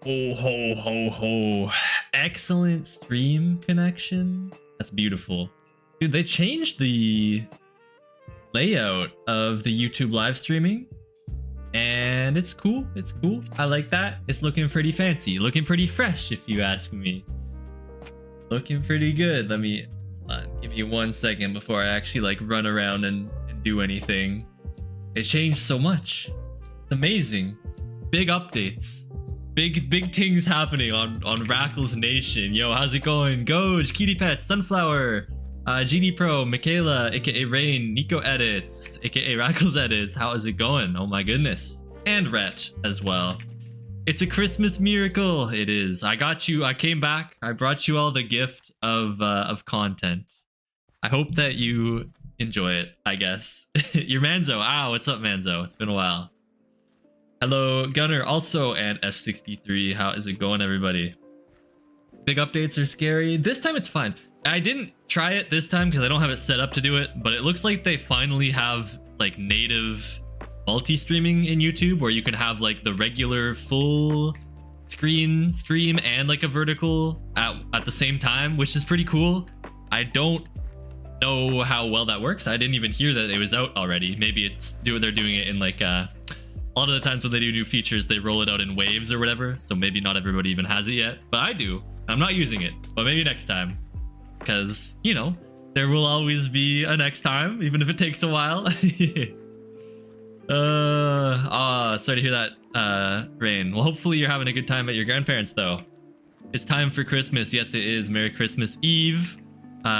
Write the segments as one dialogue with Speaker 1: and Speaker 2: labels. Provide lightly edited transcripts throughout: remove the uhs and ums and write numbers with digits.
Speaker 1: Oh ho ho ho. Excellent stream connection. That's beautiful. Dude, they changed the layout of the YouTube live streaming. And it's cool. It's cool. I like that. It's looking pretty fancy. Looking pretty fresh, if you ask me. Looking pretty good. Let me give you 1 second before I actually like run around and do anything. It changed so much. It's amazing. Big updates. Big things happening on Rackles Nation. Yo, how's it going? Goj, Kitty Pets, Sunflower, GD Pro, Michaela, aka Rain, Nico Edits, aka Rackles Edits. How is it going? Oh my goodness. And Rhett as well. It's a Christmas miracle. It is. I got you. I came back. I brought you all the gift of content. I hope that you enjoy it, I guess. You're Manzo. Ah, what's up, Manzo? It's been a while. Hello, Gunner, also, and F63. How is it going, everybody? Big updates are scary. This time it's fine. I didn't try it this time because I don't have it set up to do it, but it looks like they finally have like native multi-streaming in YouTube where you can have like the regular full screen stream and like a vertical at the same time, which is pretty cool. I don't know how well that works. I didn't even hear that it was out already. Maybe they're doing it in like a lot of the times when they do new features, they roll it out in waves or whatever. So maybe not everybody even has it yet, but I do. I'm not using it, but maybe next time, because you know, there will always be a next time, even if it takes a while. Sorry to hear that, Rain. Well, hopefully you're having a good time at your grandparents though. It's time for Christmas. Yes, it is. Merry Christmas Eve,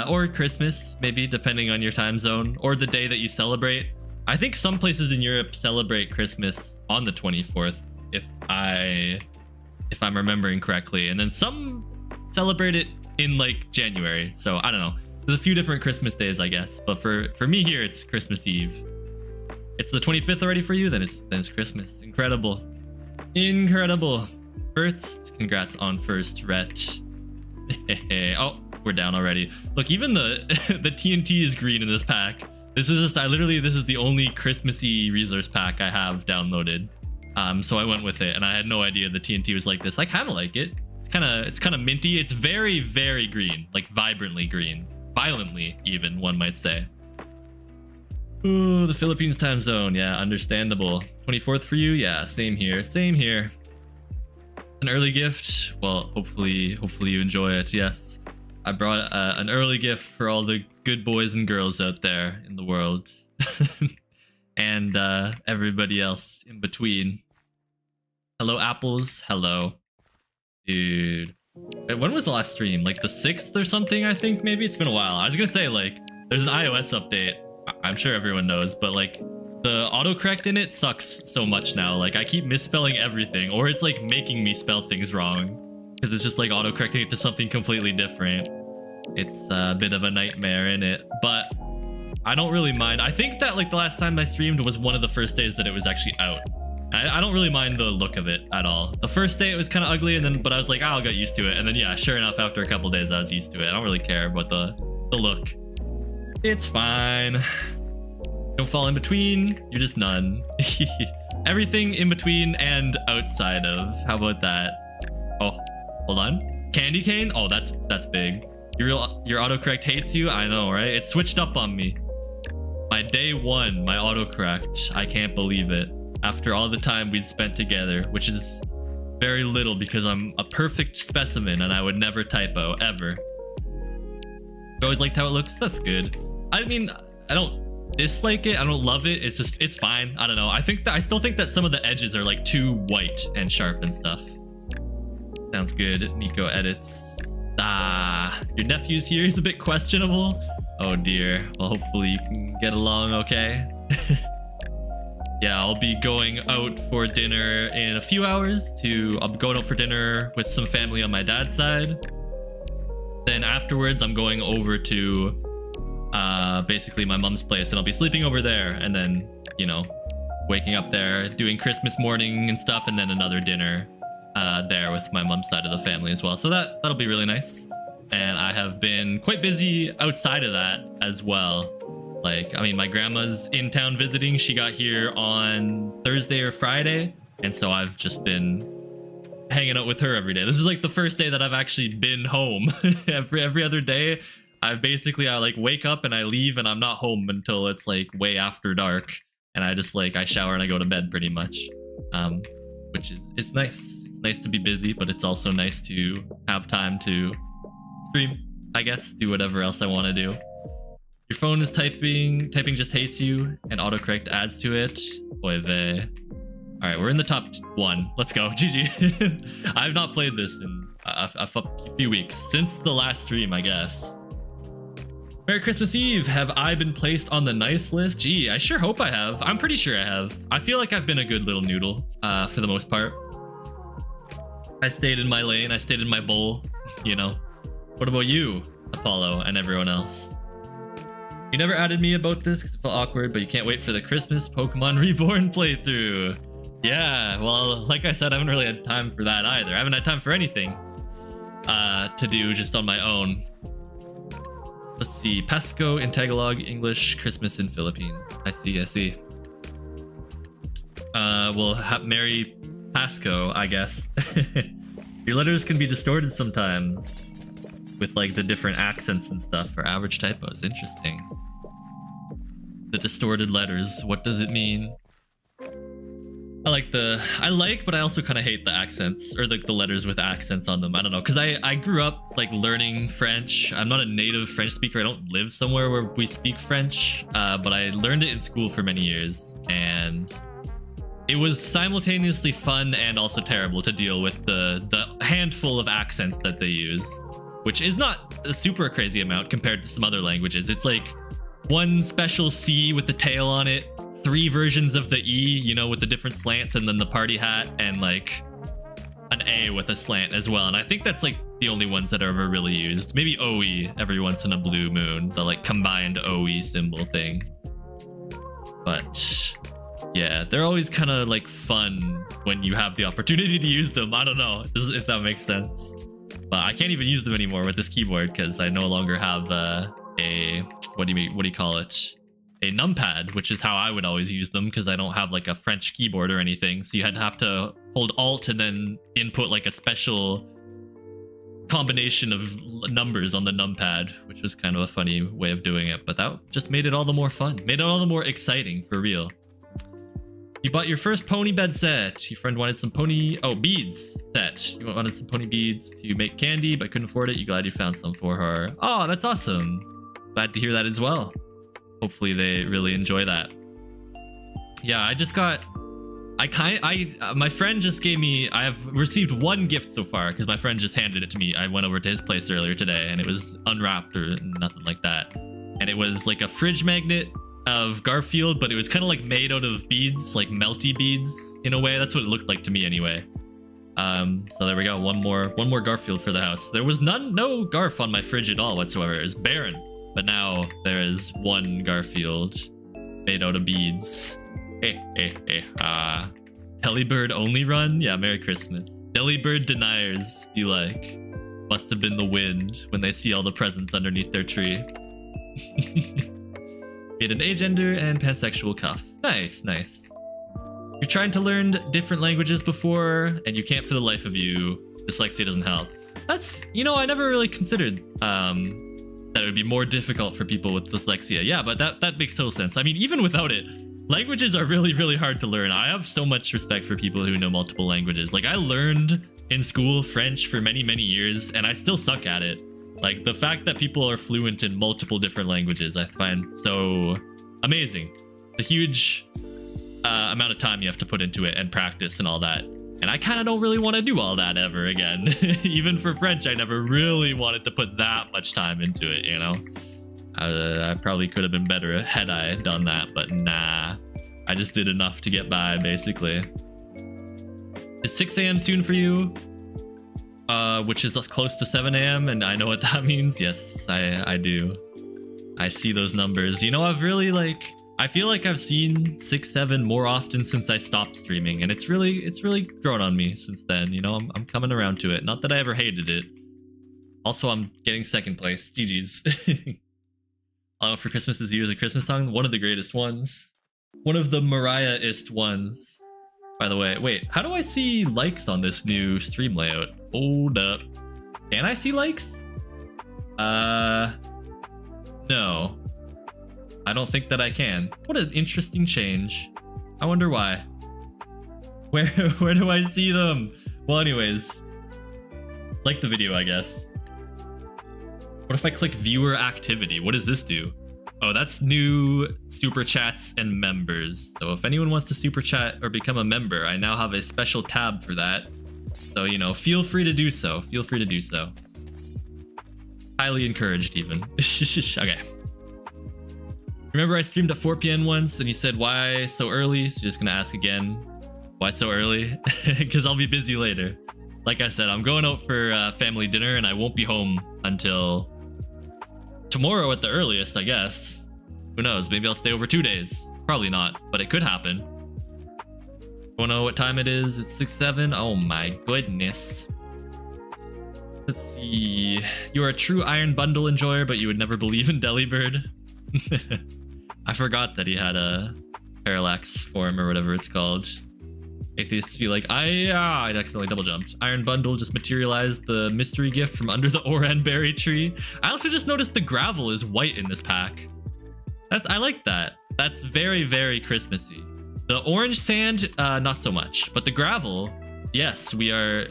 Speaker 1: or Christmas, maybe depending on your time zone or the day that you celebrate. I think some places in Europe celebrate Christmas on the 24th, if I'm remembering correctly, and then some celebrate it in like January. So I don't know. There's a few different Christmas days, I guess, but for me here, it's Christmas Eve. It's the 25th already for you. Then it's Christmas. Incredible, incredible. First, congrats on first, Rhett. Oh, we're down already. Look, even the the TNT is green in this pack. This is just this is the only Christmassy resource pack I have downloaded. So I went with it, and I had no idea the TNT was like this. I kind of like it. It's kind of minty. It's very, very green, like vibrantly green, violently even, one might say. Ooh, the Philippines time zone. Yeah, understandable. 24th for you. Yeah, same here. Same here. An early gift. Well, hopefully you enjoy it. Yes. I brought an early gift for all the good boys and girls out there in the world. And everybody else in between. Hello, apples. Hello. Dude. Wait, when was the last stream? Like the 6th or something, I think, maybe? It's been a while. I was gonna say, like, there's an iOS update. I'm sure everyone knows, but, like, the autocorrect in it sucks so much now. Like, I keep misspelling everything, or it's, like, making me spell things wrong. Because it's just like auto-correcting it to something completely different. It's a bit of a nightmare in it, but I don't really mind. I think that like the last time I streamed was one of the first days that it was actually out. I don't really mind the look of it at all. The first day it was kind of ugly, but I was like, I'll get used to it. And then yeah, sure enough, after a couple days I was used to it. I don't really care about the look. It's fine. Don't fall in between. You're just none. Everything in between and outside of. How about that? Oh. Hold on. Candy cane? Oh, that's big. Your autocorrect hates you? I know, right? It switched up on me. My day one, my autocorrect. I can't believe it. After all the time we'd spent together, which is very little because I'm a perfect specimen and I would never typo, ever. You always liked how it looks? That's good. I mean, I don't dislike it. I don't love it. It's just, it's fine. I don't know. I still think that some of the edges are like too white and sharp and stuff. Sounds good. Nico Edits. Your nephew's here. He's a bit questionable. Oh dear. Well, hopefully you can get along okay. Yeah, I'll be going out for dinner in a few hours. I'm going out for dinner with some family on my dad's side. Then afterwards, I'm going over to basically my mom's place, and I'll be sleeping over there, and then, you know, waking up there, doing Christmas morning and stuff, and then another dinner there with my mom's side of the family as well. So that'll be really nice. And I have been quite busy outside of that as well. Like, I mean, my grandma's in town visiting. She got here on Thursday or Friday, and so I've just been hanging out with her every day. This is like the first day that I've actually been home. every other day, I like wake up and I leave and I'm not home until it's like way after dark. And I just like I shower and I go to bed pretty much. Which is it's nice. It's nice to be busy, but it's also nice to have time to stream, I guess, do whatever else I want to do. Your phone is typing just hates you, and autocorrect adds to it. Boy, all right, we're in the top 1. Let's go. GG. I've not played this in a few weeks since the last stream, I guess. Merry Christmas Eve. Have I been placed on the nice list? Gee, I sure hope I have. I'm pretty sure I have. I feel like I've been a good little noodle for the most part. I stayed in my lane. I stayed in my bowl, you know. What about you, Apollo, and everyone else? You never added me about this because it felt awkward, but you can't wait for the Christmas Pokemon Reborn playthrough. Yeah, well, like I said, I haven't really had time for that either. I haven't had time for anything to do just on my own. Let's see. Pasco in Tagalog, English, Christmas in Philippines. I see. Well, Merry Pasco, I guess. Your letters can be distorted sometimes with like the different accents and stuff for average typos. Interesting. The distorted letters, what does it mean? I like, but I also kind of hate the accents or the letters with accents on them. I don't know, because I grew up like learning French. I'm not a native French speaker. I don't live somewhere where we speak French, but I learned it in school for many years, and it was simultaneously fun and also terrible to deal with the handful of accents that they use, which is not a super crazy amount compared to some other languages. It's like one special C with the tail on it, 3 versions of the E, you know, with the different slants, and then the party hat, and like an A with a slant as well. And I think that's like the only ones that are ever really used. Maybe OE every once in a blue moon, the like combined OE symbol thing. But yeah, they're always kind of like fun when you have the opportunity to use them. I don't know if that makes sense. But I can't even use them anymore with this keyboard because I no longer have a what do you call it? A numpad, which is how I would always use them because I don't have like a French keyboard or anything. So you had to have to hold Alt and then input like a special combination of numbers on the numpad, which was kind of a funny way of doing it. But that just made it all the more fun, made it all the more exciting for real. You bought your first pony bed set. Your friend wanted some beads set. You wanted some pony beads to make candy, but couldn't afford it. You glad you found some for her. Oh, that's awesome. Glad to hear that as well. Hopefully they really enjoy that. Yeah, I just got... my friend just gave me... I have received 1 gift so far because my friend just handed it to me. I went over to his place earlier today and it was unwrapped or nothing like that. And it was like a fridge magnet of Garfield, but it was kind of like made out of beads, like melty beads in a way. That's what it looked like to me anyway. So there we go. One more Garfield for the house. There was no Garf on my fridge at all whatsoever. It was barren. But now there is 1 Garfield made out of beads. Delibird only run? Yeah, Merry Christmas. Delibird deniers be like, must have been the wind when they see all the presents underneath their tree. Made an agender and pansexual cuff. Nice. You're trying to learn different languages before, and you can't for the life of you. Dyslexia doesn't help. That's, you know, I never really considered that it would be more difficult for people with dyslexia. Yeah, but that makes total sense. I mean, even without it, languages are really, really hard to learn. I have so much respect for people who know multiple languages. Like, I learned in school French for many, many years, and I still suck at it. Like, the fact that people are fluent in multiple different languages, I find so amazing. The huge amount of time you have to put into it and practice and all that. And I kind of don't really want to do all that ever again. Even for French, I never really wanted to put that much time into it, you know? I probably could have been better had I done that, but nah. I just did enough to get by, basically. Is 6 a.m. soon for you? Which is close to 7 a.m. and I know what that means. Yes, I do. I see those numbers. You know, I've really I feel like I've seen 6, 7 more often since I stopped streaming, and it's really grown on me since then. You know, I'm coming around to it. Not that I ever hated it. Also, I'm getting 2nd place. GG's. All for Christmas Is You is a Christmas song. One of the greatest ones. One of the Mariah-ist ones. by the way. Wait, how do I see likes on this new stream layout? Hold up. Can I see likes? No. I don't think that I can. What an interesting change. I wonder why. Where do I see them? Well, anyways, like the video, I guess. What if I click viewer activity? What does this do? Oh, that's new super chats and members. So if anyone wants to super chat or become a member, I now have a special tab for that. So, you know, feel free to do so. Feel free to do so. Highly encouraged, even. Okay. Remember I streamed at 4 p.m. once and you said, why so early? So just gonna ask again, why so early? Because I'll be busy later. Like I said, I'm going out for family dinner and I won't be home until tomorrow at the earliest, I guess. Who knows? Maybe I'll stay over 2 days. Probably not, but it could happen. Wanna know what time it is? It's 6, 7. Oh my goodness. Let's see. You're a true Iron Bundle enjoyer, but you would never believe in Delibird. I forgot that he had a parallax form or whatever it's called. Atheists be like, I accidentally double jumped. Iron Bundle just materialized the mystery gift from under the Oran berry tree. I also just noticed the gravel is white in this pack. I like that. That's very, very Christmassy. The orange sand, not so much, but the gravel, yes, we are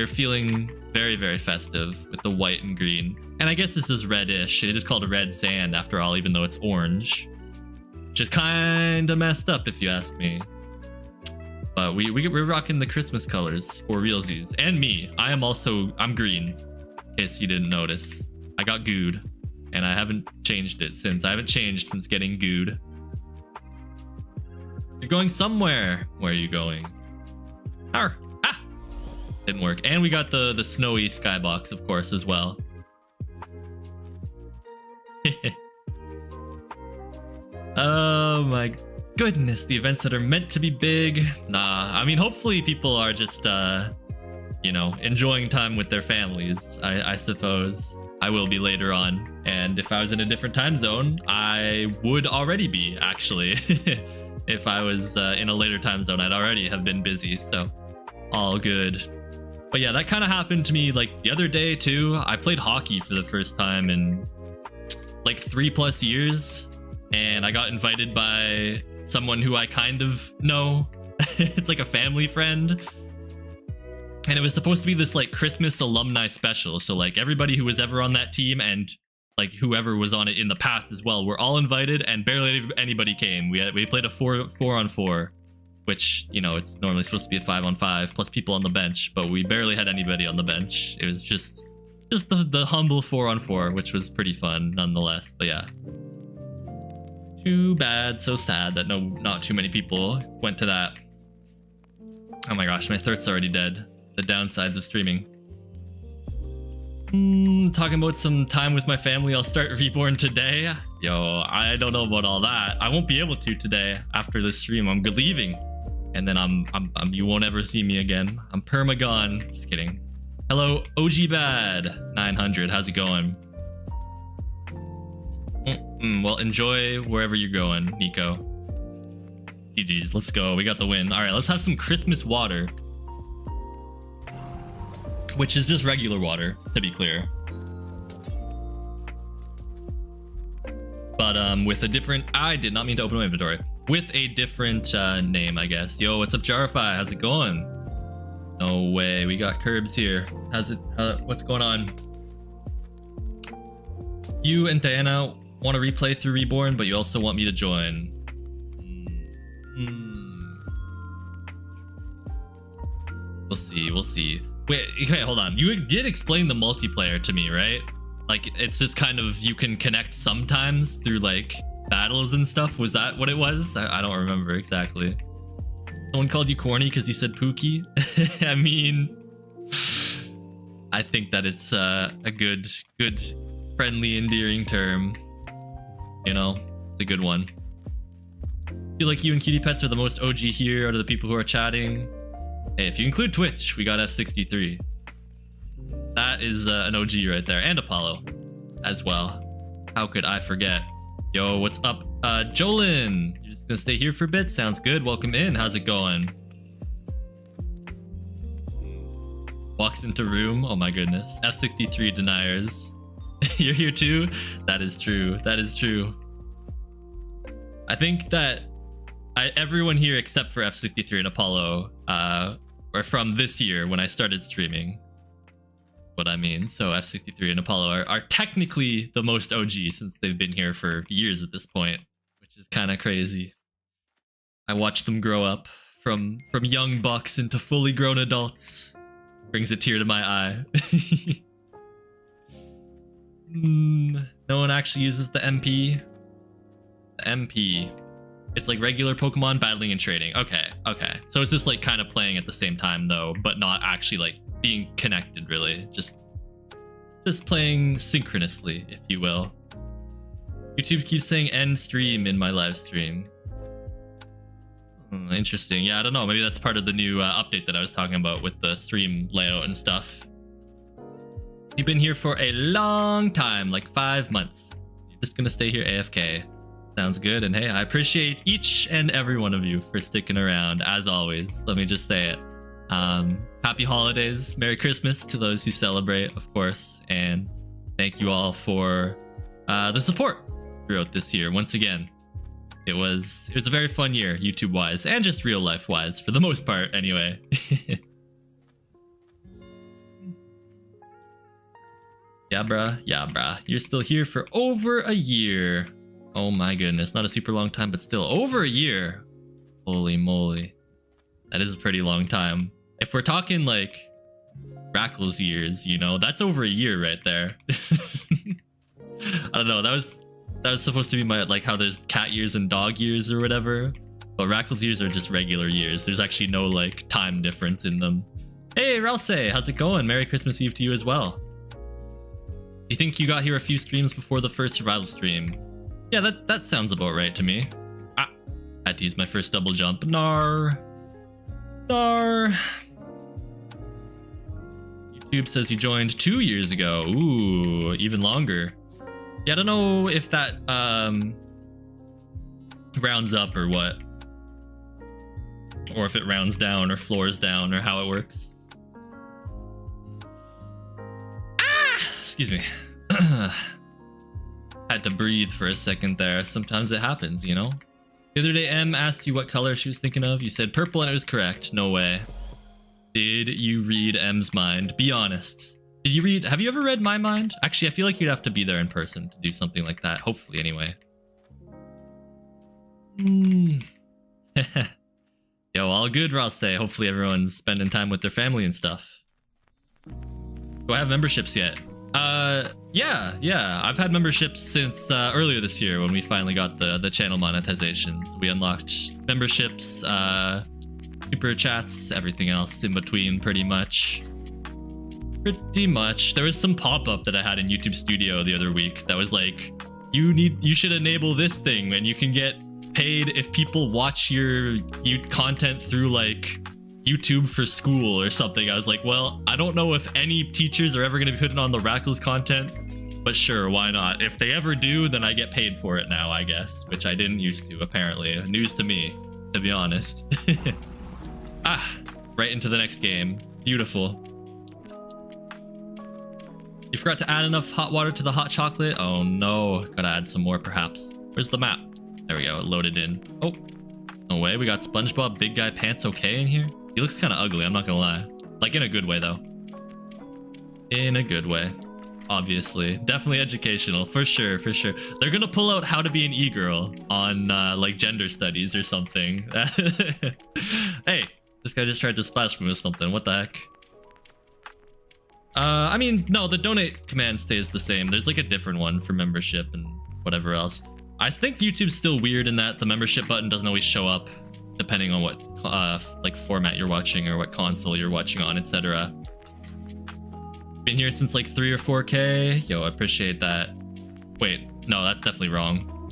Speaker 1: feeling very, very festive with the white and green. And I guess this is reddish. It is called red sand after all, even though it's orange, which is kind of messed up if you ask me. But we're rocking the Christmas colors for realsies. And me, I'm green, in case you didn't notice. I got gooed, and I haven't changed it since. I haven't changed since getting gooed. You're going somewhere. Where are you going? Ah! Didn't work. And we got the snowy skybox, of course, as well. Oh my goodness, the events that are meant to be big. Nah, I mean, hopefully people are just, you know, enjoying time with their families, I suppose. I will be later on. And if I was in a different time zone, I would already be, actually. If I was in a later time zone, I'd already have been busy, so all good. But yeah, that kind of happened to me like the other day too. I played hockey for the first time in like 3+ years, and I got invited by someone who I kind of know. It's like a family friend. And it was supposed to be this like Christmas alumni special. So like everybody who was ever on that team and like whoever was on it in the past as well were all invited, and barely anybody came. We played a 4-on-4, which, you know, it's normally supposed to be a 5-on-5 plus people on the bench, but we barely had anybody on the bench. It was just the humble 4-on-4, which was pretty fun nonetheless. But yeah, too bad, so sad that not too many people went to that. Oh my gosh, my throat's already dead. The downsides of streaming. Talking about some time with my family. I'll start Reborn today. Yo, I don't know about all that. I won't be able to today after this stream. I'm leaving, and then you won't ever see me again. I'm perma gone. Just kidding. Hello, OG Bad 900. How's it going? Well, enjoy wherever you're going, Nico. GG's. Let's go. We got the win. All right, let's have some Christmas water, which is just regular water, to be clear. But with a different... I did not mean to open my inventory. With a different name, I guess. Yo, what's up, Jarify? How's it going? No way. We got Curbs here. How's it... what's going on? You and Diana want to replay through Reborn, but you also want me to join. We'll see. We'll see. Wait, hold on. You did explain the multiplayer to me, right? Like, it's just kind of, you can connect sometimes through, like, battles and stuff. Was that what it was? I don't remember exactly. Someone called you corny because you said Pookie? I mean, I think that it's a good, friendly, endearing term. You know, it's a good one. I feel like you and Cutie Pets are the most OG here out of the people who are chatting. Hey, if you include Twitch, we got F63. That is an OG right there. And Apollo as well. How could I forget? Yo, what's up? Jolin, you're just gonna stay here for a bit? Sounds good. Welcome in. How's it going? Walks into room. Oh my goodness. F63 deniers. You're here too? That is true. That is true. I think that everyone here except for F63 and Apollo are from this year when I started streaming. What I mean. So F63 and Apollo are technically the most OG since they've been here for years at this point, which is kind of crazy. I watched them grow up from young bucks into fully grown adults. Brings a tear to my eye. No one actually uses the MP. The MP. It's like regular Pokemon battling and trading. Okay, okay. So it's just like kind of playing at the same time though, but not actually like being connected really. Just playing synchronously, if you will. YouTube keeps saying end stream in my live stream. Interesting. Yeah, I don't know. Maybe that's part of the new update that I was talking about with the stream layout and stuff. You've been here for a long time, like 5 months. You're just gonna stay here AFK. Sounds good. And hey, I appreciate each and every one of you for sticking around, as always. Let me just say it. Happy holidays. Merry Christmas to those who celebrate, of course. And thank you all for the support throughout this year. Once again, it was a very fun year, YouTube-wise, and just real life-wise, for the most part, anyway. Yeah, bruh. You're still here for over a year. Oh my goodness, not a super long time, but still over a year. Holy moly. That is a pretty long time. If we're talking like Rackle's years, you know, that's over a year right there. I don't know, that was supposed to be my, like, how there's cat years and dog years or whatever. But Rackle's years are just regular years. There's actually no, like, time difference in them. Hey, Ralse, how's it going? Merry Christmas Eve to you as well. You think you got here a few streams before the first survival stream? Yeah, that sounds about right to me. Ah, had to use my first double jump. Nar. YouTube says you joined 2 years ago. Ooh, even longer. Yeah, I don't know if that rounds up or what. Or if it rounds down or floors down or how it works. Ah! Excuse me. Had to breathe for a second there. Sometimes it happens, you know? The other day, M asked you what color she was thinking of. You said purple and it was correct. No way. Did you read M's mind? Be honest. Have you ever read my mind? Actually, I feel like you'd have to be there in person to do something like that. Hopefully, anyway. Yo, all good, Ross say. Hopefully everyone's spending time with their family and stuff. Do I have memberships yet? Yeah. I've had memberships since earlier this year when we finally got the channel monetizations. We unlocked memberships, super chats, everything else in between, pretty much. There was some pop-up that I had in YouTube Studio the other week that was like, you should enable this thing and you can get paid if people watch your content through like YouTube for school or something. I was like, well, I don't know if any teachers are ever going to be putting on the Rackles content, but sure, why not? If they ever do, then I get paid for it now, I guess, which I didn't used to, apparently. News to me, to be honest. Right into the next game. Beautiful. You forgot to add enough hot water to the hot chocolate? Oh no, gotta add some more perhaps. Where's the map? There we go, it loaded in. Oh, no way, we got SpongeBob Big Guy Pants Okay in here? He looks kind of ugly, I'm not gonna lie. Like, in a good way though. In a good way. Obviously. Definitely educational, for sure, for sure. They're gonna pull out How to Be an E-Girl on like gender studies or something. Hey, this guy just tried to splash me with something, what the heck? I mean, no, the donate command stays the same. There's like a different one for membership and whatever else. I think YouTube's still weird in that the membership button doesn't always show up depending on what like format you're watching or what console you're watching on, etc. Been here since like 3 or 4K. Yo, I appreciate that. Wait, no, that's definitely wrong.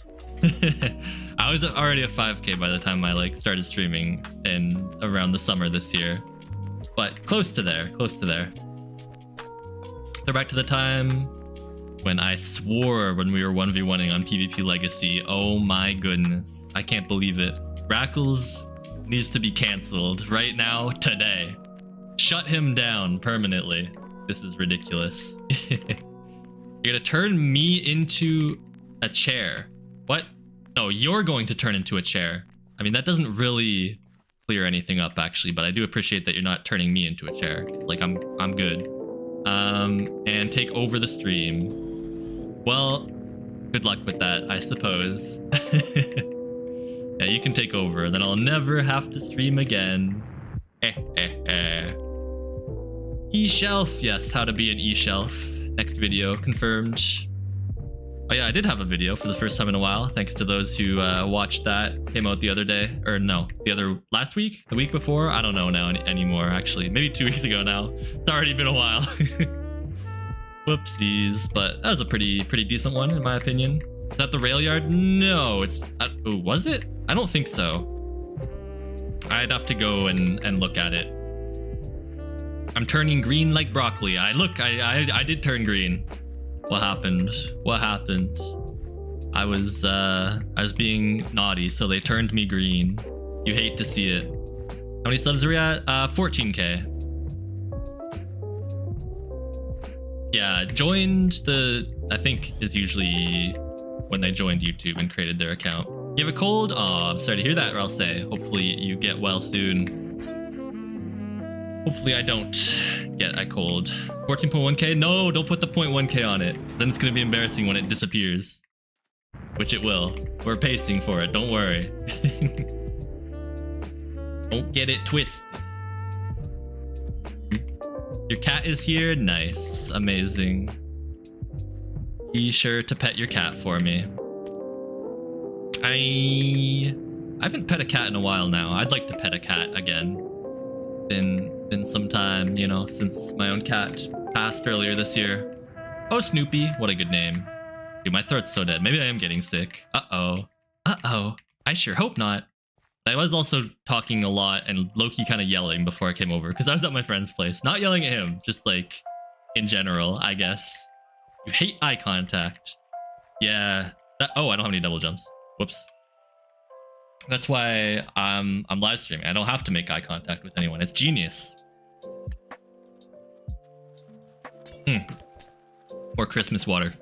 Speaker 1: I was already at 5K by the time I like started streaming in around the summer this year, but close to there. They're back to the time when I swore when we were 1v1ing on PvP Legacy. Oh my goodness. I can't believe it. Rackles needs to be cancelled right now, today. shut him down permanently. This is ridiculous. You're gonna turn me into a chair. What? No, you're going to turn into a chair. I mean, that doesn't really clear anything up, actually, but I do appreciate that you're not turning me into a chair. It's like, I'm good. And take over the stream. Well, good luck with that, I suppose. Yeah, you can take over, then I'll never have to stream again. E-shelf, yes, how to be an e-shelf. Next video confirmed. Oh yeah, I did have a video for the first time in a while, thanks to those who watched that. Came out the other day, or no, last week? The week before? I don't know now anymore, actually. Maybe 2 weeks ago now. It's already been a while. Whoopsies, but that was a pretty decent one, in my opinion. Is that the rail yard? No, it's... oh, was it? I don't think so. I'd have to go and look at it. I'm turning green like broccoli. I did turn green. What happened? What happened? I was being naughty, so they turned me green. You hate to see it. How many subs are we at? 14k. Yeah, joined I think is usually when they joined YouTube and created their account. You have a cold? Oh, I'm sorry to hear that, I'll say. Hopefully you get well soon. Hopefully I don't get a cold. 14.1k? No, don't put the 0.1k on it, because then it's going to be embarrassing when it disappears. Which it will. We're pacing for it, don't worry. Don't get it twisted. Your cat is here? Nice. Amazing. Be sure to pet your cat for me. I haven't pet a cat in a while now. I'd like to pet a cat again. It's been some time, you know, since my own cat passed earlier this year. Oh, Snoopy. What a good name. Dude, my throat's so dead. Maybe I am getting sick. Uh-oh. Uh-oh. I sure hope not. I was also talking a lot and low-key kind of yelling before I came over, because I was at my friend's place. Not yelling at him, just like in general, I guess. You hate eye contact. Yeah. Oh, I don't have any double jumps. Whoops. That's why I'm live streaming. I don't have to make eye contact with anyone. It's genius. Or Christmas water.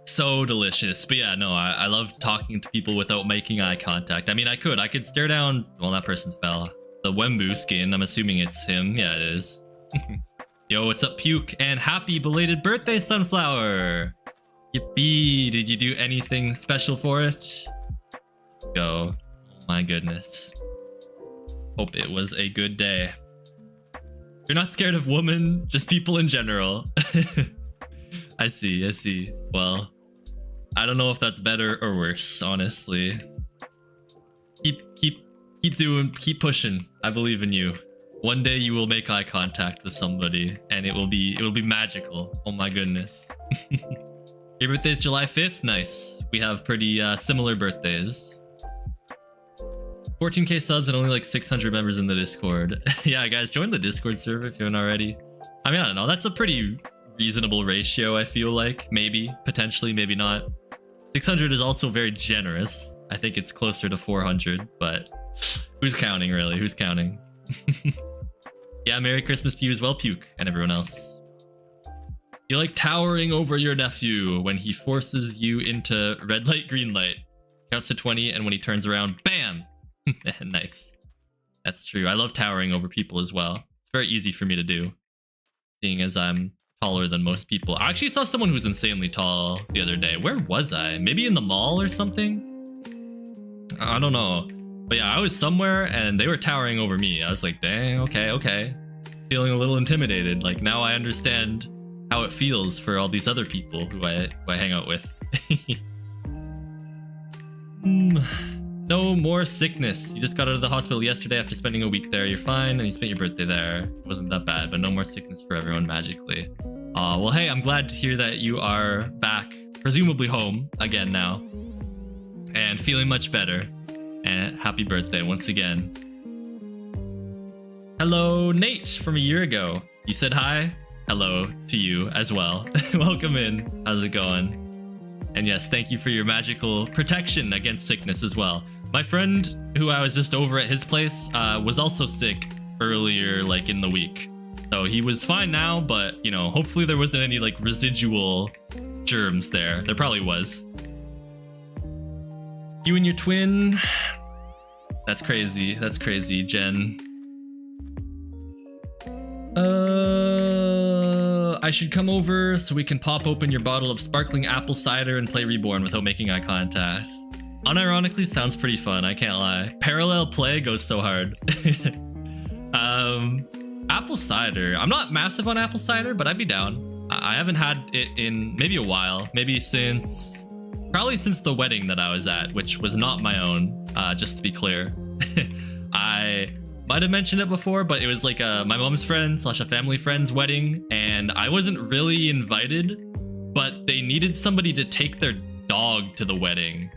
Speaker 1: So delicious. But yeah, no, I love talking to people without making eye contact. I mean, I could stare down. Well, that person fell. The Wembu skin. I'm assuming it's him. Yeah, it is. Yo, what's up, Puke? And happy belated birthday, Sunflower. Yippee. Did you do anything special for it? Let's go. Oh my goodness. Hope it was a good day. You're not scared of women, just people in general. I see. Well, I don't know if that's better or worse, honestly. Keep pushing. I believe in you. One day you will make eye contact with somebody and it will be magical. Oh my goodness. Your birthday's July 5th? Nice. We have pretty similar birthdays. 14k subs and only like 600 members in the Discord. Yeah, guys, join the Discord server if you haven't already. I mean, I don't know. That's a pretty reasonable ratio, I feel like. Maybe, potentially, maybe not. 600 is also very generous. I think it's closer to 400, but who's counting, really? Who's counting? Yeah, Merry Christmas to you as well, Puke, and everyone else. You like towering over your nephew when he forces you into red light, green light. Counts to 20, and when he turns around, bam! Nice. That's true. I love towering over people as well. It's very easy for me to do, seeing as I'm taller than most people. I actually saw someone who's insanely tall the other day. Where was I? Maybe in the mall or something? I don't know. But yeah, I was somewhere and they were towering over me. I was like, dang, okay. Feeling a little intimidated. Like, now I understand how it feels for all these other people who I hang out with. No more sickness. You just got out of the hospital yesterday after spending a week there. You're fine, and you spent your birthday there. It wasn't that bad, but no more sickness for everyone magically. Well, hey, I'm glad to hear that you are back, presumably home again now, and feeling much better. And happy birthday once again. Hello, Nate from a year ago. You said hi. Hello to you as well. Welcome in. How's it going? And yes, thank you for your magical protection against sickness as well. My friend, who I was just over at his place, was also sick earlier, like in the week. So he was fine now, but, you know, hopefully there wasn't any, like, residual germs there. There probably was. You and your twin? That's crazy. That's crazy, Jen. I should come over so we can pop open your bottle of sparkling apple cider and play Reborn without making eye contact. Unironically, sounds pretty fun, I can't lie. Parallel play goes so hard. Apple cider. I'm not massive on apple cider, but I'd be down. I haven't had it in maybe a while. Maybe probably since the wedding that I was at, which was not my own, just to be clear. I might have mentioned it before, but it was like my mom's friend / a family friend's wedding, and I wasn't really invited, but they needed somebody to take their dog to the wedding.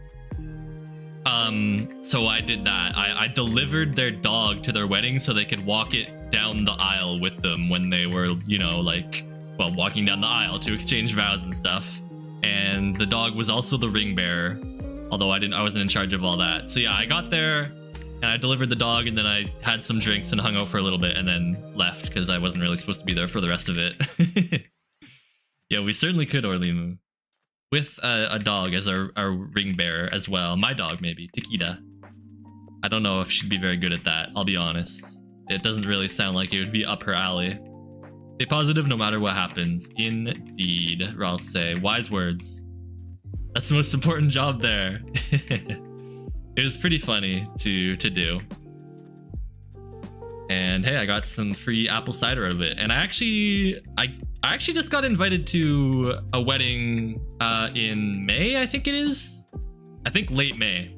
Speaker 1: So I did that. I delivered their dog to their wedding so they could walk it down the aisle with them when they were, you know, like, well, walking down the aisle to exchange vows and stuff. And the dog was also the ring bearer, although I wasn't in charge of all that. So yeah, I got there and I delivered the dog, and then I had some drinks and hung out for a little bit and then left because I wasn't really supposed to be there for the rest of it. Yeah, we certainly could Orlimu. With a dog as our ring bearer as well. My dog, maybe. Takeda. I don't know if she'd be very good at that, I'll be honest. It doesn't really sound like it would be up her alley. Stay positive no matter what happens. Indeed, I'll say. Wise words. That's the most important job there. It was pretty funny to do. And hey, I got some free apple cider out of it. And I actually just got invited to a wedding in May, I think it is. I think late May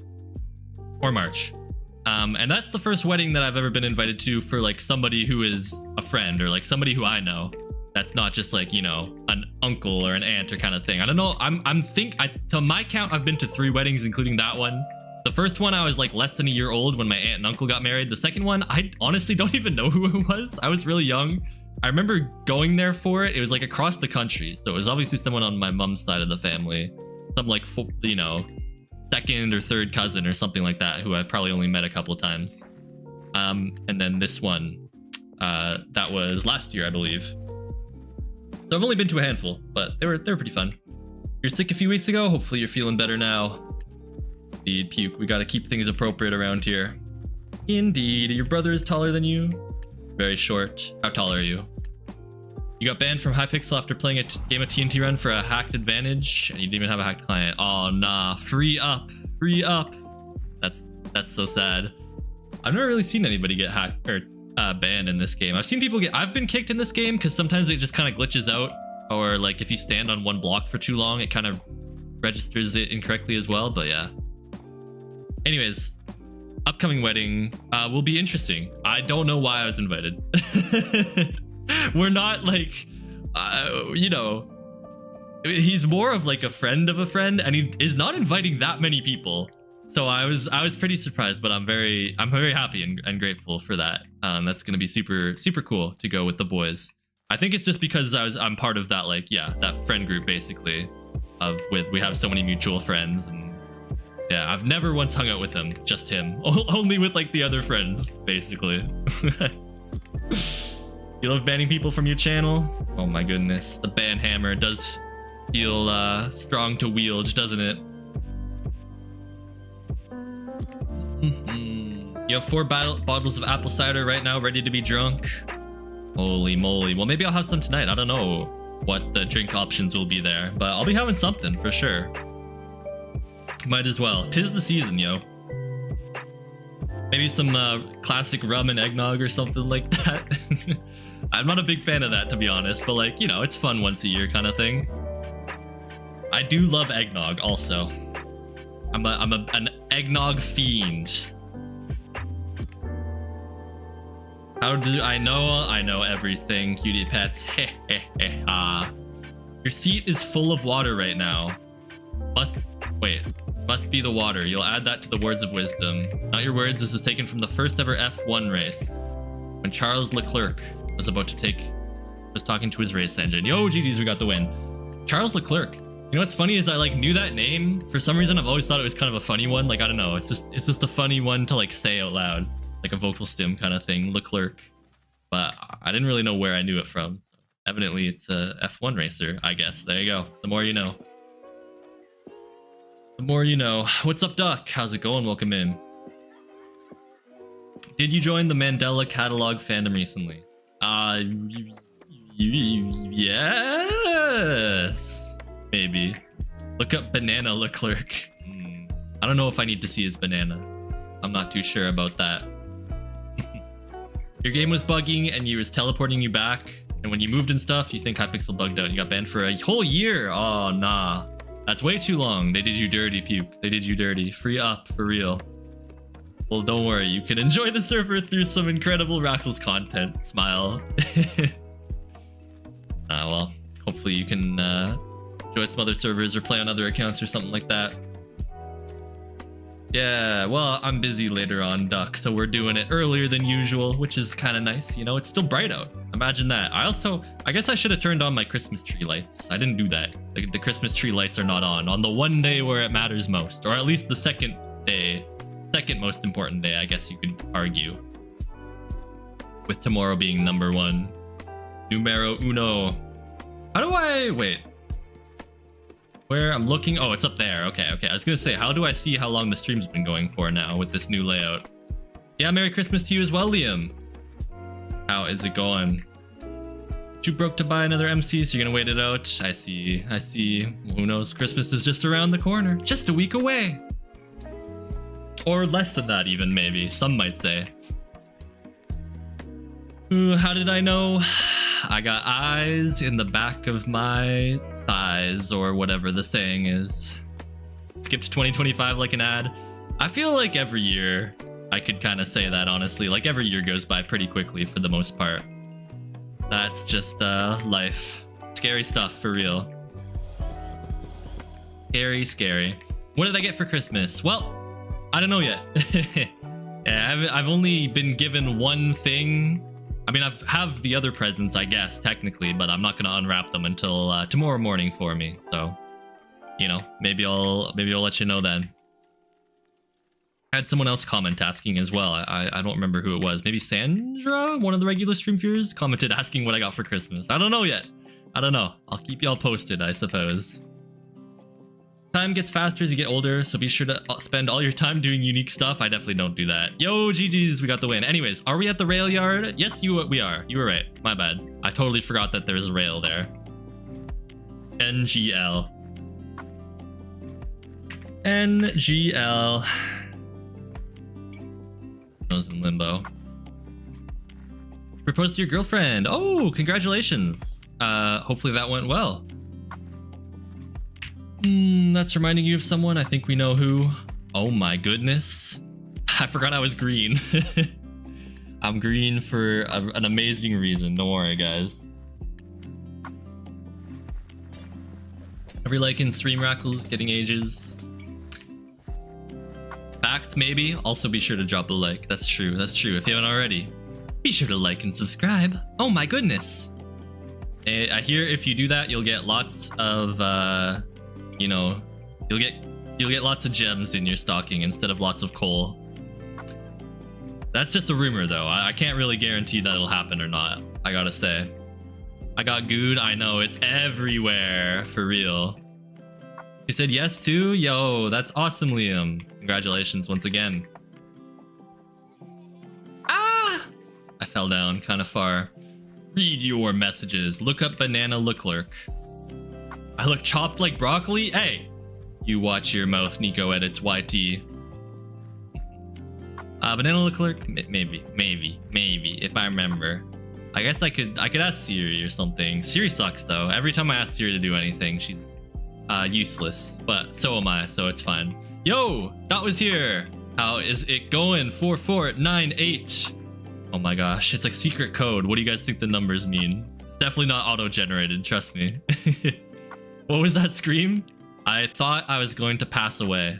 Speaker 1: or March. And that's the first wedding that I've ever been invited to for like somebody who is a friend or like somebody who I know. That's not just like, you know, an uncle or an aunt or kind of thing. I don't know. To my count, I've been to 3 weddings, including that one. The first one, I was like less than a year old when my aunt and uncle got married. The second one, I honestly don't even know who it was. I was really young. I remember going there for it. It was like across the country. So it was obviously someone on my mom's side of the family. Some like, you know, second or third cousin or something like that, who I've probably only met a couple of times. And then this one, that was last year, I believe. So I've only been to a handful, but they were pretty fun. You're sick a few weeks ago. Hopefully you're feeling better now. Indeed, puke. We got to keep things appropriate around here. Indeed. Your brother is taller than you. Very short. How tall are you? You got banned from Hypixel after playing a game of TNT Run for a hacked advantage, and you didn't even have a hacked client. Oh nah, free up, free up. That's so sad. I've never really seen anybody get hacked or banned in this game. I've seen people I've been kicked in this game because sometimes it just kind of glitches out, or like if you stand on one block for too long, it kind of registers it incorrectly as well. But yeah. Anyways, upcoming wedding will be interesting. I don't know why I was invited. We're not like, you know, he's more of like a friend of a friend, and he is not inviting that many people. So I was pretty surprised, but I'm very happy and grateful for that. That's gonna be super cool to go with the boys. I think it's just because I'm part of that, like, yeah, that friend group basically, we have so many mutual friends. And yeah, I've never once hung out with him, just him. Only with like the other friends, basically. You love banning people from your channel? Oh my goodness, the ban hammer does feel strong to wield, doesn't it? You have 4 bottles of apple cider right now, ready to be drunk. Holy moly. Well, maybe I'll have some tonight. I don't know what the drink options will be there, but I'll be having something for sure. Might as well. 'Tis the season, yo. Maybe some classic rum and eggnog or something like that. I'm not a big fan of that, to be honest, but like, you know, it's fun once a year kind of thing. I do love eggnog also. I'm an eggnog fiend. How do I know? I know everything, cutie pets. Your seat is full of water right now. Must be the water. You'll add that to the words of wisdom. Not your words. This is taken from the first ever F1 race, when Charles Leclerc was talking to his race engine. Yo, GG's, we got the win. Charles Leclerc. You know what's funny is I like knew that name. For some reason, I've always thought it was kind of a funny one. Like, I don't know. It's just a funny one to like say out loud, like a vocal stim kind of thing. Leclerc. but I didn't really know where I knew it from. So evidently, it's a F1 racer, I guess. There you go. The more you know. The more you know. What's up, Duck? How's it going? Welcome in. Did you join the Mandela Catalog fandom recently? Yes. Maybe. Look up Banana Leclerc. I don't know if I need to see his banana. I'm not too sure about that. Your game was bugging and you was teleporting you back. And when you moved and stuff, you think Hypixel bugged out. You got banned for a whole year. Oh, nah. That's way too long. They did you dirty, Puke. They did you dirty. Free up, for real. Well, don't worry. You can enjoy the server through some incredible Rackles content. Smile. Well, hopefully you can enjoy some other servers or play on other accounts or something like that. Yeah, well, I'm busy later on, Duck, so we're doing it earlier than usual, which is kind of nice. You know, it's still bright out. Imagine that. I guess I should have turned on my Christmas tree lights. I didn't do that. The Christmas tree lights are not on the one day where it matters most, or at least the second most important day, I guess you could argue. With tomorrow being number one. Numero uno. How do I... Wait. Where I'm looking... Oh, it's up there. Okay. I was gonna say, how do I see how long the stream's been going for now with this new layout? Yeah, Merry Christmas to you as well, Liam. How is it going? Too broke to buy another MC, so you're gonna wait it out? I see. Who knows? Christmas is just around the corner. Just a week away. Or less than that even, maybe. Some might say. Ooh, how did I know? I got eyes in the back of my thighs, or whatever the saying is. Skipped 2025 like an ad. I feel like every year I could kind of say that, honestly. Like every year goes by pretty quickly for the most part. That's just life. Scary stuff, for real. Scary. What did I get for Christmas? Well, I don't know yet. Yeah, I've only been given one thing. I mean, I have the other presents, I guess, technically, but I'm not gonna unwrap them until tomorrow morning for me. So, you know, maybe I'll let you know then. I had someone else comment asking as well. I don't remember who it was. Maybe Sandra, one of the regular stream viewers, commented asking what I got for Christmas. I don't know yet. I don't know. I'll keep y'all posted, I suppose. Time gets faster as you get older, so be sure to spend all your time doing unique stuff. I definitely don't do that. Yo, GG's, we got the win. Anyways, are we at the rail yard? Yes, we are. You were right. My bad. I totally forgot that there's a rail there. NGL. I was in limbo. Proposed to your girlfriend. Oh, congratulations. Hopefully that went well. That's reminding you of someone. I think we know who. Oh my goodness. I forgot I was green. I'm green for an amazing reason. Don't worry, guys. Every like in stream Rackles, getting ages. Facts, maybe. Also be sure to drop a like. That's true. If you haven't already, be sure to like and subscribe. Oh my goodness. I hear if you do that, you'll get lots of you know, you'll get lots of gems in your stocking instead of lots of coal. That's just a rumor though. I can't really guarantee that it'll happen or not. I gotta say. I got good. I know, it's everywhere, for real. You said yes too? Yo, that's awesome, Liam. Congratulations once again. Ah! I fell down kind of far. Read your messages. Look up Banana Leclerc. I look chopped like broccoli? Hey! You watch your mouth, Nico edits YT. Banana Leclerc? Maybe, if I remember. I guess I could ask Siri or something. Siri sucks though. Every time I ask Siri to do anything, she's useless. But so am I, so it's fine. Yo! Dot was here! How is it going? 4498. Oh my gosh, it's like secret code. What do you guys think the numbers mean? It's definitely not auto-generated, trust me. What was that scream? I thought I was going to pass away.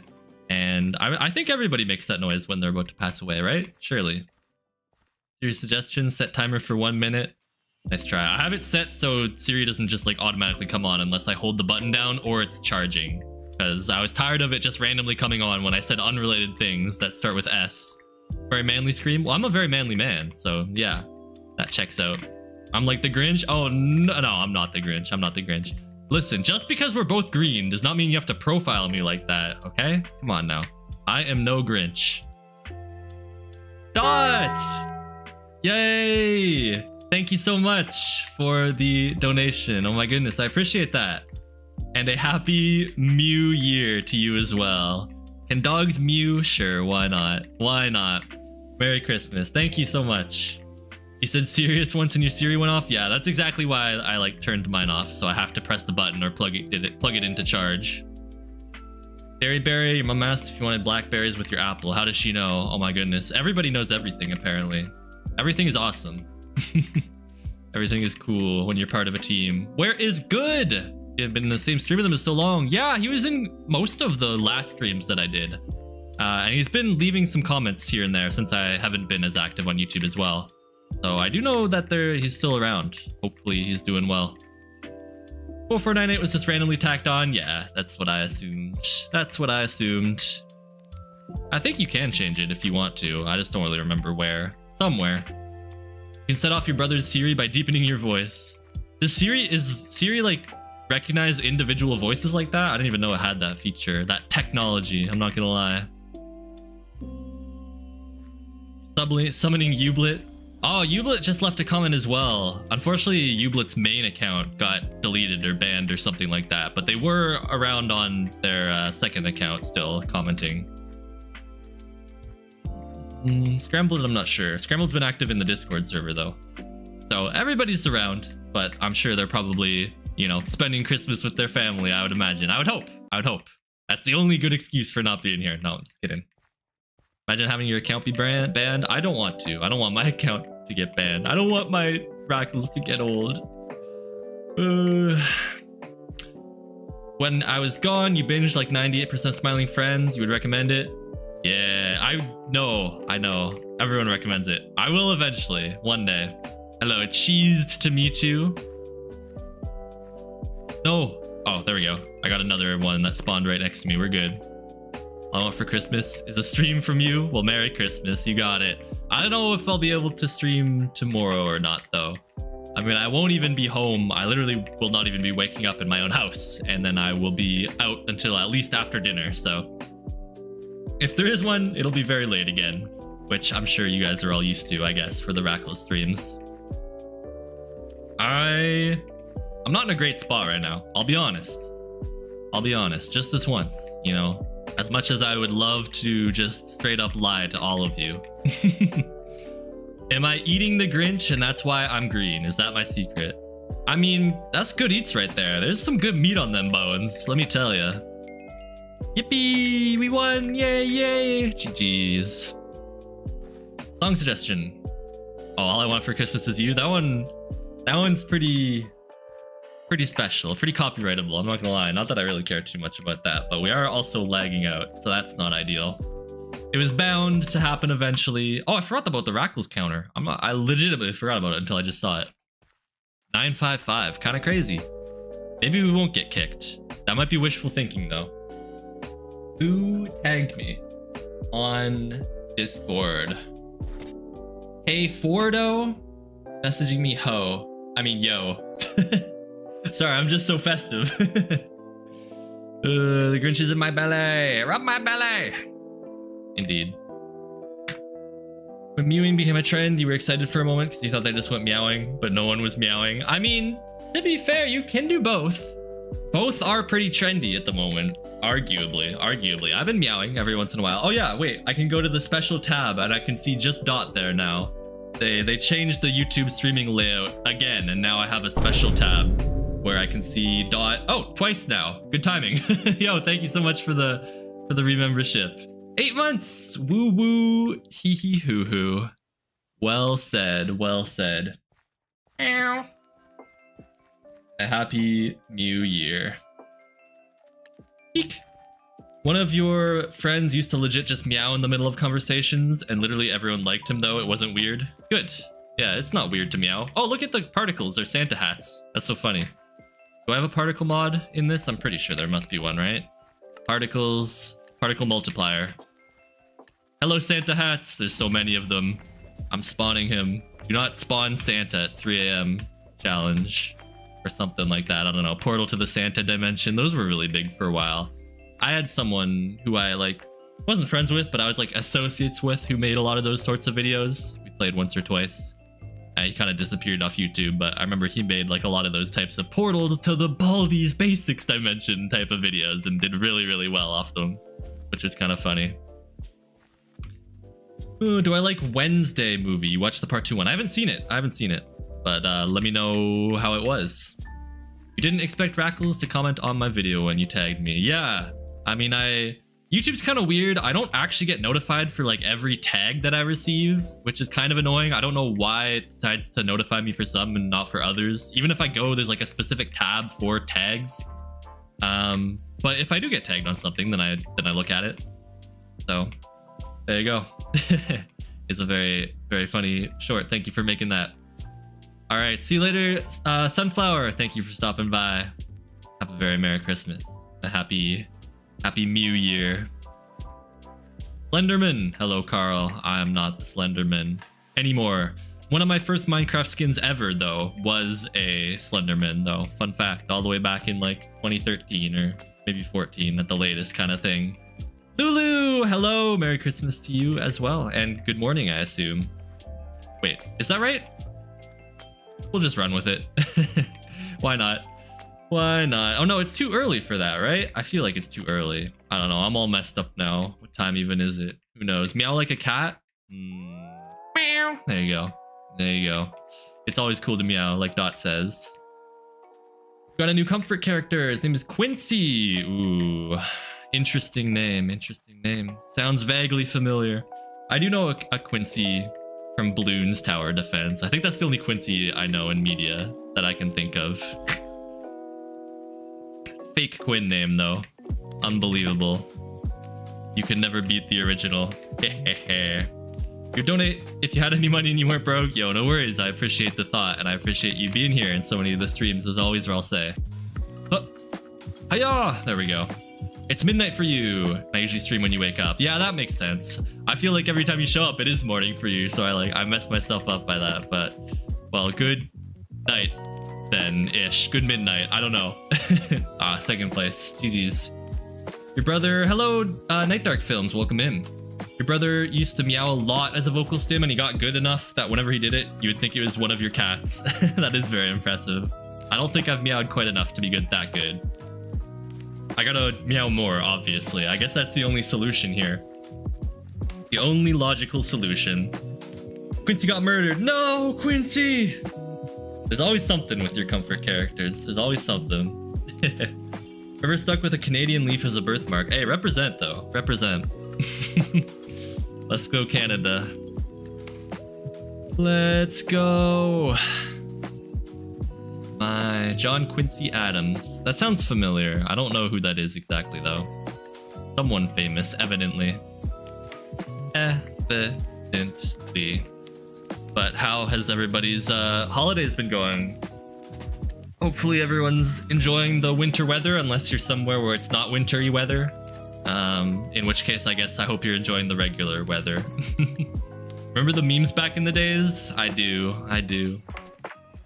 Speaker 1: And I think everybody makes that noise when they're about to pass away, right? Surely. Siri suggestions, set timer for 1 minute. Nice try. I have it set so Siri doesn't just like automatically come on unless I hold the button down or it's charging. Because I was tired of it just randomly coming on when I said unrelated things that start with S. Very manly scream? Well, I'm a very manly man, so yeah. That checks out. I'm like the Grinch? Oh, no, I'm not the Grinch. I'm not the Grinch. Listen, just because we're both green does not mean you have to profile me like that, okay? Come on now. I am no Grinch. Dot! Yay! Thank you so much for the donation. Oh my goodness, I appreciate that. And a happy Mew year to you as well. Can dogs mew? Sure, why not? Why not? Merry Christmas. Thank you so much. You said serious once and your Siri went off? Yeah, that's exactly why I like turned mine off, so I have to press the button or plug it into charge. Dairy Berry, your mom asked if you wanted blackberries with your apple. How does she know? Oh my goodness. Everybody knows everything, apparently. Everything is awesome. Everything is cool when you're part of a team. Where is Good? You've been in the same stream with him for so long. Yeah, he was in most of the last streams that I did. And he's been leaving some comments here and there since I haven't been as active on YouTube as well. So I do know that he's still around. Hopefully he's doing well. 4498 was just randomly tacked on. Yeah, that's what I assumed. That's what I assumed. I think you can change it if you want to. I just don't really remember where. Somewhere. You can set off your brother's Siri by deepening your voice. Is Siri like recognize individual voices like that? I didn't even know it had that feature, that technology. I'm not gonna lie. Summoning Ublet. Oh, Ublet just left a comment as well. Unfortunately, Ublet's main account got deleted or banned or something like that, but they were around on their second account still commenting. Scrambled, I'm not sure. Scrambled's been active in the Discord server though. So everybody's around, but I'm sure they're probably, you know, spending Christmas with their family, I would imagine. I would hope. That's the only good excuse for not being here. No, I'm just kidding. Imagine having your account be banned. I don't want to. I don't want my account to get banned. I don't want my Rackles to get old. When I was gone, you binged like 98% Smiling Friends. You would recommend it? Yeah, I know. Everyone recommends it. I will eventually, one day. Hello, cheesed to meet you. No. Oh, there we go. I got another one that spawned right next to me. We're good. All I want for Christmas is a stream from you. Well, Merry Christmas. You got it. I don't know if I'll be able to stream tomorrow or not, though. I mean, I won't even be home. I literally will not even be waking up in my own house. And then I will be out until at least after dinner. So if there is one, it'll be very late again, which I'm sure you guys are all used to, I guess, for the Rackless streams. I'm not in a great spot right now. I'll be honest. Just this once, you know. As much as I would love to just straight up lie to all of you. Am I eating the Grinch and that's why I'm green? Is that my secret? I mean, that's good eats right there. There's some good meat on them bones, let me tell you. Yippee! We won! Yay, yay! GG's. Song suggestion. Oh, All I Want for Christmas Is You. That one's pretty special, pretty copyrightable, I'm not gonna lie. Not that I really care too much about that, but we are also lagging out, so that's not ideal. It was bound to happen eventually. Oh, I forgot about the Rackles counter. I legitimately forgot about it until I just saw it. 955, kind of crazy. Maybe we won't get kicked. That might be wishful thinking though. Who tagged me on Discord? Hey Fordo, messaging me yo. Sorry, I'm just so festive. The Grinch is in my belly. Rub my belly. Indeed. When mewing became a trend, you were excited for a moment because you thought they just went meowing, but no one was meowing. I mean, to be fair, you can do both. Both are pretty trendy at the moment, arguably. I've been meowing every once in a while. Oh yeah, wait, I can go to the special tab and I can see just Dot there now. They changed the YouTube streaming layout again, and now I have a special tab where I can see Dot. Oh, twice now. Good timing. Yo, thank you so much for the remembership. 8 months. Woo woo. Hee hee hoo hoo. Well said. Well said. Ow. A happy new year. Eek. One of your friends used to legit just meow in the middle of conversations, and literally everyone liked him though. It wasn't weird. Good. Yeah, it's not weird to meow. Oh, look at the particles. They're Santa hats. That's so funny. Do I have a particle mod in this? I'm pretty sure there must be one, right? Particles, particle multiplier. Hello, Santa hats. There's so many of them. I'm spawning him. Do not spawn Santa at 3 a.m. challenge or something like that. I don't know. Portal to the Santa dimension. Those were really big for a while. I had someone who I like wasn't friends with, but I was like associates with, who made a lot of those sorts of videos. We played once or twice. He kind of disappeared off YouTube, but I remember he made like a lot of those types of Portal to the Baldi's Basics dimension type of videos and did really, really well off them, which is kind of funny. Ooh, do I like Wednesday movie? You watched the part 2 one. I haven't seen it. But let me know how it was. You didn't expect Rackles to comment on my video when you tagged me. Yeah, I mean, YouTube's kind of weird. I don't actually get notified for like every tag that I receive, which is kind of annoying. I don't know why it decides to notify me for some and not for others. Even if I go, there's like a specific tab for tags. But if I do get tagged on something, then I look at it. So there you go. It's a very, very funny short. Thank you for making that. All right, see you later, Sunflower. Thank you for stopping by. Have a very Merry Christmas. A happy New Year. Slenderman. Hello, Carl. I am not the Slenderman anymore. One of my first Minecraft skins ever, though, was a Slenderman, though. Fun fact, all the way back in like 2013 or maybe 14 at the latest kind of thing. Lulu, hello. Merry Christmas to you as well. And good morning, I assume. Wait, is that right? We'll just run with it. Why not? Why not? Oh no, it's too early for that, right? I feel like it's too early. I don't know. I'm all messed up now. What time even is it? Who knows? Meow like a cat? Meow. There you go. There you go. It's always cool to meow, like Dot says. Got a new comfort character. His name is Quincy. Ooh. Interesting name. Interesting name. Sounds vaguely familiar. I do know a Quincy from Bloons Tower Defense. I think that's the only Quincy I know in media that I can think of. Fake Quinn name though. Unbelievable. You can never beat the original. You donate if you had any money and you weren't broke. Yo, no worries. I appreciate the thought and I appreciate you being here in so many of the streams as always, where I'll say. Oh, hiya! There we go. It's midnight for you. I usually stream when you wake up. Yeah, that makes sense. I feel like every time you show up, it is morning for you. So I messed myself up by that. But, well, good night then ish. Good midnight. I don't know. Second place. GG's. Your brother, hello, Night Dark Films. Welcome in. Your brother used to meow a lot as a vocal stim and he got good enough that whenever he did it, you would think it was one of your cats. That is very impressive. I don't think I've meowed quite enough to be that good. I gotta meow more, obviously. I guess that's the only solution here. The only logical solution. Quincy got murdered. No, Quincy! There's always something with your comfort characters. There's always something. Ever stuck with a Canadian leaf as a birthmark? Hey, represent though. Represent. Let's go, Canada. Let's go. My John Quincy Adams. That sounds familiar. I don't know who that is exactly though. Someone famous, evidently. Evidently. But how has everybody's holidays been going? Hopefully everyone's enjoying the winter weather, unless you're somewhere where it's not wintry weather. In which case, I guess I hope you're enjoying the regular weather. Remember the memes back in the days? I do.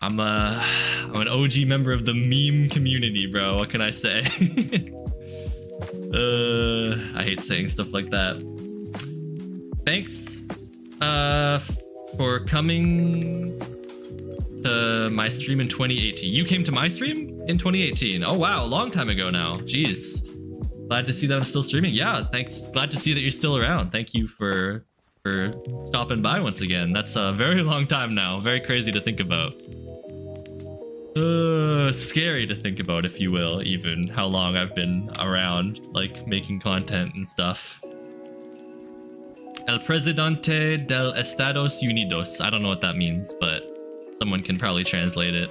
Speaker 1: I'm an OG member of the meme community, bro. What can I say? I hate saying stuff like that. Thanks for coming to my stream in 2018. You came to my stream in 2018. Oh wow, a long time ago now. Jeez. Glad to see that I'm still streaming. Yeah, thanks. Glad to see that you're still around. Thank you for stopping by once again. That's a very long time now. Very crazy to think about. Scary to think about, if you will, even how long I've been around, like making content and stuff. El Presidente del Estados Unidos. I don't know what that means, but someone can probably translate it.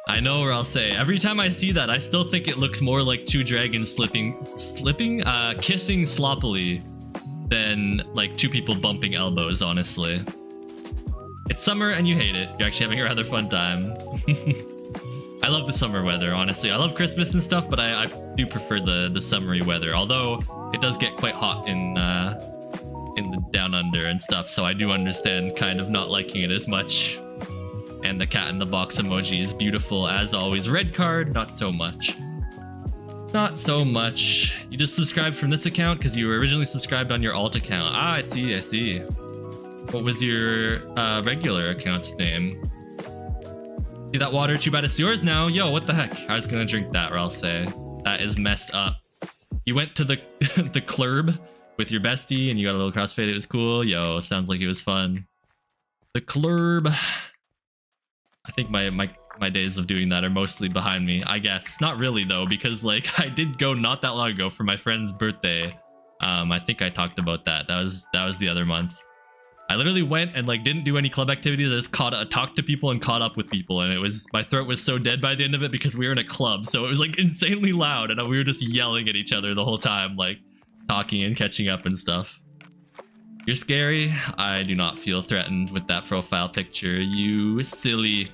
Speaker 1: I know, or I'll say, every time I see that, I still think it looks more like two dragons kissing sloppily than like two people bumping elbows, honestly. It's summer and you hate it. You're actually having a rather fun time. I love the summer weather, honestly. I love Christmas and stuff, but I do prefer the summery weather. Although it does get quite hot in the down under and stuff, so I do understand kind of not liking it as much. And the cat in the box emoji is beautiful as always. Red card, not so much. Not so much. You just subscribed from this account because you were originally subscribed on your alt account. Ah, I see, I see. What was your regular account's name? See that water? Too bad it's yours now. Yo, what the heck? I was gonna drink that, or I'll say that is messed up. You went to the the club with your bestie and you got a little crossfade. It was cool. Yo, sounds like it was fun. The club. I think my days of doing that are mostly behind me, I guess. Not really though, because like I did go not that long ago for my friend's birthday. I think I talked about that. That was the other month. I literally went and like didn't do any club activities. I just talked to people and caught up with people, and it was, my throat was so dead by the end of it because we were in a club, so it was like insanely loud and we were just yelling at each other the whole time, like talking and catching up and stuff. You're scary. I do not feel threatened with that profile picture. You silly.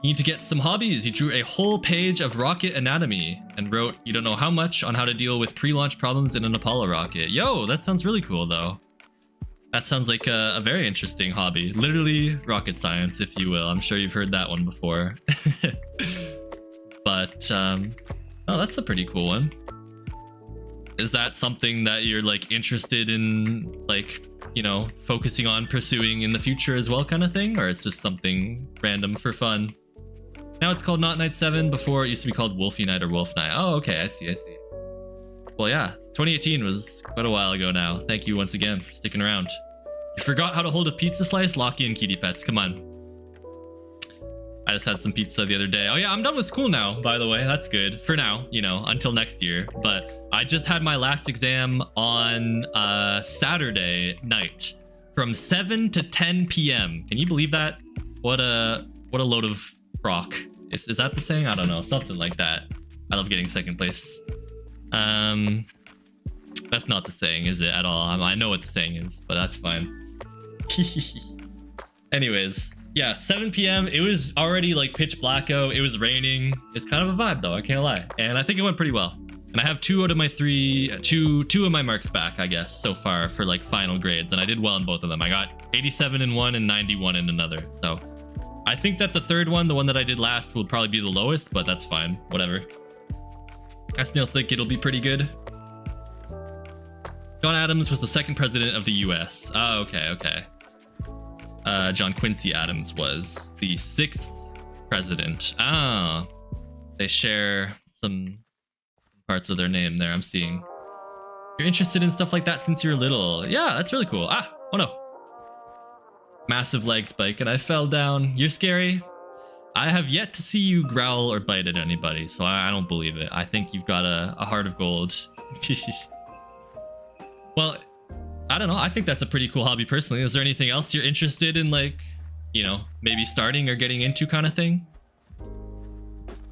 Speaker 1: You need to get some hobbies. You drew a whole page of rocket anatomy and wrote, you don't know how much, on how to deal with pre-launch problems in an Apollo rocket. Yo, that sounds really cool though. That sounds like a very interesting hobby. Literally rocket science, if you will. I'm sure you've heard that one before. But, oh, that's a pretty cool one. Is that something that you're like interested in, like, you know, focusing on pursuing in the future as well, kind of thing? Or it's just something random for fun? Now it's called Not Night 7. Before it used to be called Wolfie Night or Wolf Night. Oh, okay, I see, I see. Well, yeah, 2018 was quite a while ago now. Thank you once again for sticking around. You forgot how to hold a pizza slice? Lockie and Kitty Pets, come on. I just had some pizza the other day. Oh yeah, I'm done with school now, by the way. That's good. For now, you know, until next year. But I just had my last exam on Saturday night from 7 to 10 p.m. Can you believe that? What a load of rock. Is that the saying? I don't know. Something like that. I love getting second place. That's not the saying, is it, at all? I know what the saying is, but that's fine. Anyways. Yeah, 7 p.m. It was already like pitch black out. It was raining. It's kind of a vibe though, I can't lie. And I think it went pretty well. And I have two of my marks back, I guess, so far for like final grades. And I did well in both of them. I got 87 in one and 91 in another. So I think that the third one, the one that I did last, will probably be the lowest, but that's fine. Whatever. I still think it'll be pretty good. John Adams was the second president of the US. Oh, okay, okay. John Quincy Adams was the 6th president. Ah, they share some parts of their name there, I'm seeing. You're interested in stuff like that since you were little. Yeah, that's really cool. Ah, oh no. Massive leg spike and I fell down. You're scary. I have yet to see you growl or bite at anybody, so I don't believe it. I think you've got a heart of gold. Well, I don't know. I think that's a pretty cool hobby personally. Is there anything else you're interested in, like, you know, maybe starting or getting into kind of thing?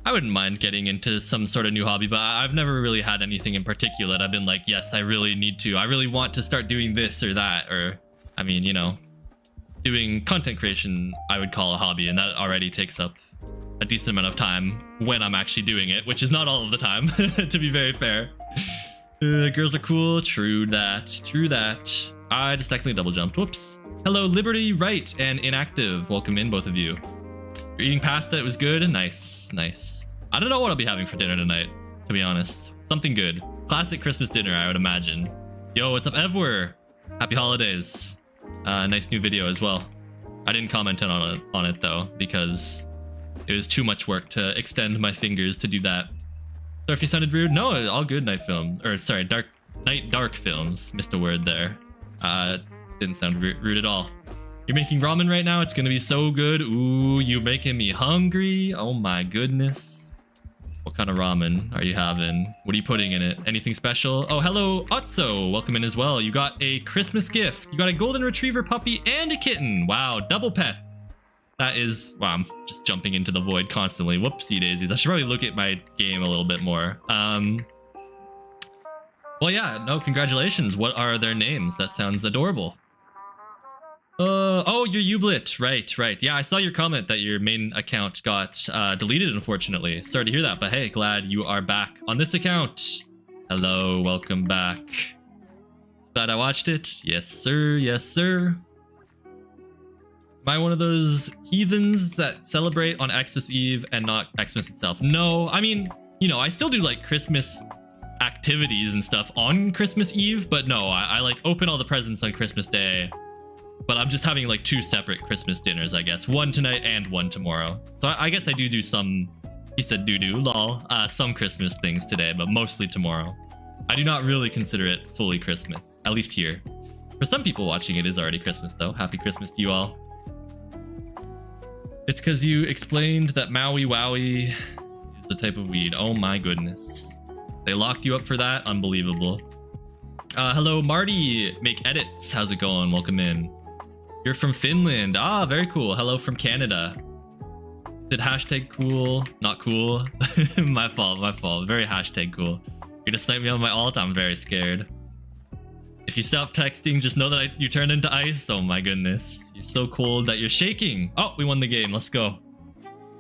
Speaker 1: I wouldn't mind getting into some sort of new hobby, but I've never really had anything in particular that I've been like, yes, I really need to. I really want to start doing this or that. Or, I mean, you know, doing content creation, I would call a hobby, and that already takes up a decent amount of time when I'm actually doing it, which is not all of the time, to be very fair. Girls are cool. True that. True that. I just accidentally double jumped. Whoops. Hello, Liberty, Right, and Inactive. Welcome in, both of you. You're eating pasta. It was good. Nice. Nice. I don't know what I'll be having for dinner tonight, to be honest. Something good. Classic Christmas dinner, I would imagine. Yo, what's up, Evwer? Happy holidays. Nice new video as well. I didn't comment on it though, because it was too much work to extend my fingers to do that. So if you sounded rude, no, all good night film, or sorry, dark films. Missed a word there. Didn't sound rude at all. You're making ramen right now. It's gonna be so good. Ooh, you're making me hungry. Oh my goodness. What kind of ramen are you having? What are you putting in it? Anything special? Oh, hello, Otso. Welcome in as well. You got a Christmas gift. You got a golden retriever puppy and a kitten. Wow, double pets. That is, wow, I'm just jumping into the void constantly. Whoopsie daisies. I should probably look at my game a little bit more. Well, yeah, no, congratulations. What are their names? That sounds adorable. Oh, you're Ublit. Right. Yeah, I saw your comment that your main account got deleted, unfortunately. Sorry to hear that, but hey, glad you are back on this account. Hello, welcome back. Glad I watched it. Yes, sir. Yes, sir. Am I one of those heathens that celebrate on Xmas Eve and not Xmas itself? No, I mean, you know, I still do like Christmas activities and stuff on Christmas Eve, but no, I like open all the presents on Christmas Day. But I'm just having like 2 separate Christmas dinners, I guess. One tonight and one tomorrow. So I guess I do some, he said doo-doo, lol, some Christmas things today, but mostly tomorrow. I do not really consider it fully Christmas, at least here. For some people watching, it is already Christmas though. Happy Christmas to you all. It's because you explained that Maui Wowie is the type of weed. Oh my goodness. They locked you up for that? Unbelievable. Hello, Marty. Make edits. How's it going? Welcome in. You're from Finland. Ah, very cool. Hello from Canada. Did hashtag cool? Not cool. My fault, my fault. Very hashtag cool. You're gonna snipe me on my alt? I'm very scared. If you stop texting, just know that you turned into ice. Oh my goodness. You're so cold that you're shaking. Oh, we won the game. Let's go.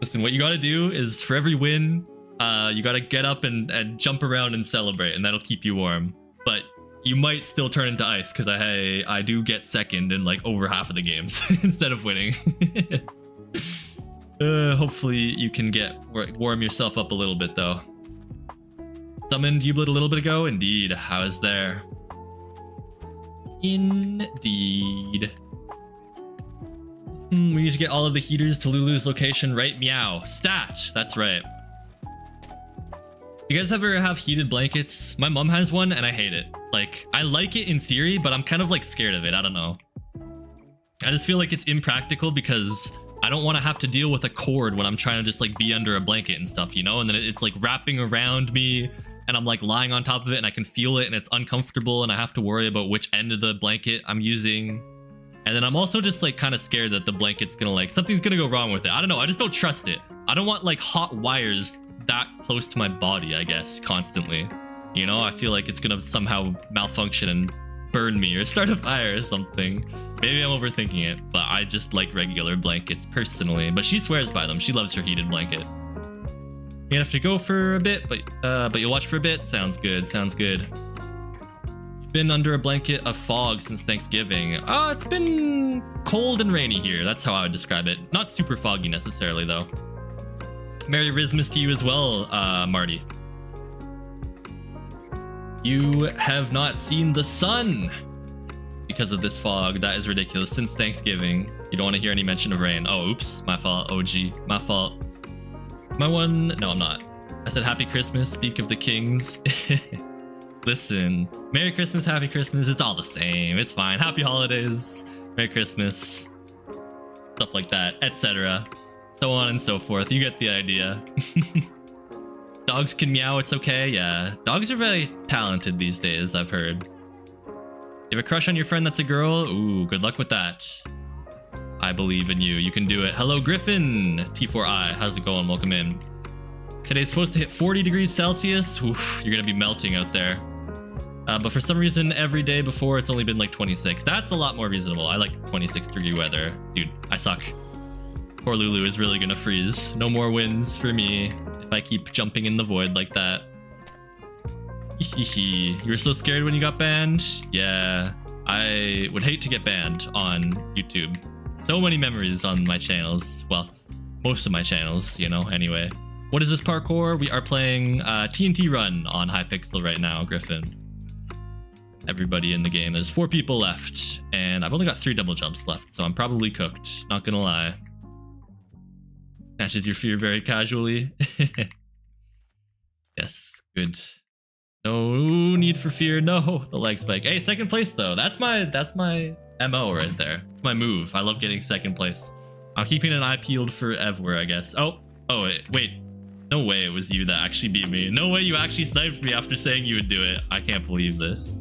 Speaker 1: Listen, what you gotta do is for every win, you gotta get up and jump around and celebrate, and that'll keep you warm. But you might still turn into ice because I do get second in like over half of the games instead of winning. Hopefully you can warm yourself up a little bit though. Summoned Ublit a little bit ago. Indeed. How is there? Indeed. We need to get all of the heaters to Lulu's location, right? Meow. Stat. That's right. You guys ever have heated blankets? My mom has one and I hate it. Like, I like it in theory, but I'm kind of like scared of it. I don't know. I just feel like it's impractical because I don't want to have to deal with a cord when I'm trying to just like be under a blanket and stuff, you know? And then it's like wrapping around me and I'm like lying on top of it and I can feel it and it's uncomfortable and I have to worry about which end of the blanket I'm using. And then I'm also just like kind of scared that the blanket's gonna like, something's gonna go wrong with it. I don't know. I just don't trust it. I don't want like hot wires that close to my body, I guess, constantly. You know, I feel like it's gonna somehow malfunction and burn me or start a fire or something. Maybe I'm overthinking it, but I just like regular blankets personally. But she swears by them. She loves her heated blanket. You have to go for a bit, but you'll watch for a bit. Sounds good. Sounds good. You've been under a blanket of fog since Thanksgiving. It's been cold and rainy here. That's how I would describe it. Not super foggy necessarily, though. Merry Christmas to you as well, Marty. You have not seen the sun because of this fog. That is ridiculous. Since Thanksgiving, you don't want to hear any mention of rain. Oh, oops. My fault. OG. My fault. My one... No, I'm not. I said Happy Christmas. Speak of the kings. Listen. Merry Christmas, Happy Christmas. It's all the same. It's fine. Happy holidays. Merry Christmas. Stuff like that, etc. So on and so forth. You get the idea. Dogs can meow, it's okay. Yeah, dogs are very talented these days, I've heard. You have a crush on your friend that's a girl? Ooh, good luck with that. I believe in you. You can do it. Hello, Griffin. T4I. How's it going? Welcome in. Today's supposed to hit 40 degrees Celsius. Oof, you're going to be melting out there. But for some reason, every day before, it's only been like 26. That's a lot more reasonable. I like 26-degree weather. Dude, I suck. Poor Lulu is really going to freeze. No more wins for me if I keep jumping in the void like that. You were so scared when you got banned? Yeah, I would hate to get banned on YouTube. So many memories on my channels. Well, most of my channels, you know, anyway. What is this parkour? We are playing TNT Run on Hypixel right now, Griffin. Everybody in the game. There's 4 people left, and I've only got 3 double jumps left, so I'm probably cooked. Not gonna lie. Catches your fear very casually. Yes, good. No need for fear. No, the leg spike. Hey, second place though. That's my MO right there. It's my move. I love getting second place. I'm keeping an eye peeled forever, I guess. Oh, wait. No way it was you that actually beat me. No way you actually sniped me after saying you would do it. I can't believe this.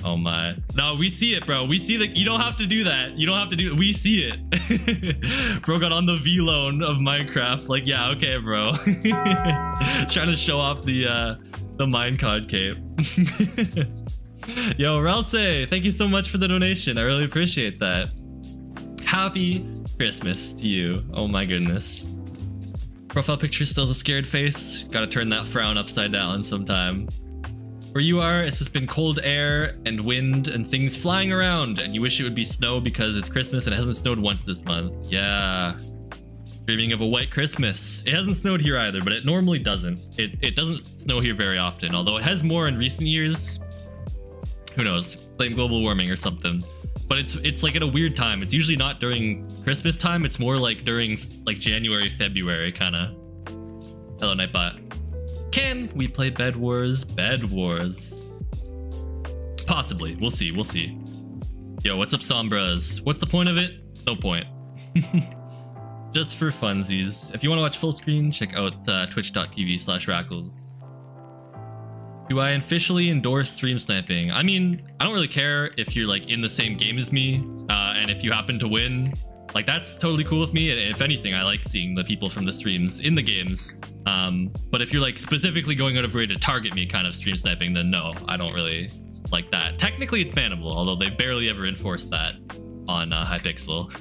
Speaker 1: Oh my. No, we see it, bro. We see that. You don't have to do that. You don't have to do it. We see it. Bro got on the V-loan of Minecraft. Like, yeah, okay, bro. Trying to show off the Minecraft cape. Yo, Ralse, thank you so much for the donation. I really appreciate that. Happy Christmas to you. Oh my goodness. Profile picture still has a scared face. Gotta turn that frown upside down sometime. Where you are, it's just been cold air and wind and things flying around, and you wish it would be snow because it's Christmas and it hasn't snowed once this month. Yeah. Dreaming of a white Christmas. It hasn't snowed here either, but it normally doesn't. It doesn't snow here very often, although it has more in recent years. Who knows? Blame global warming or something. But it's like at a weird time. It's usually not during Christmas time. It's more like during like January, February kind of. Hello, Nightbot. Can we play Bed Wars? Bed Wars. Possibly. We'll see. We'll see. Yo, what's up, Sombras? What's the point of it? No point. Just for funsies. If you want to watch full screen, check out twitch.tv/Rackles. Do I officially endorse stream sniping? I mean, I don't really care if you're like in the same game as me, and if you happen to win, like that's totally cool with me. And if anything, I like seeing the people from the streams in the games. But if you're like specifically going out of your way to target me kind of stream sniping, then no, I don't really like that. Technically it's bannable, although they barely ever enforce that on Hypixel.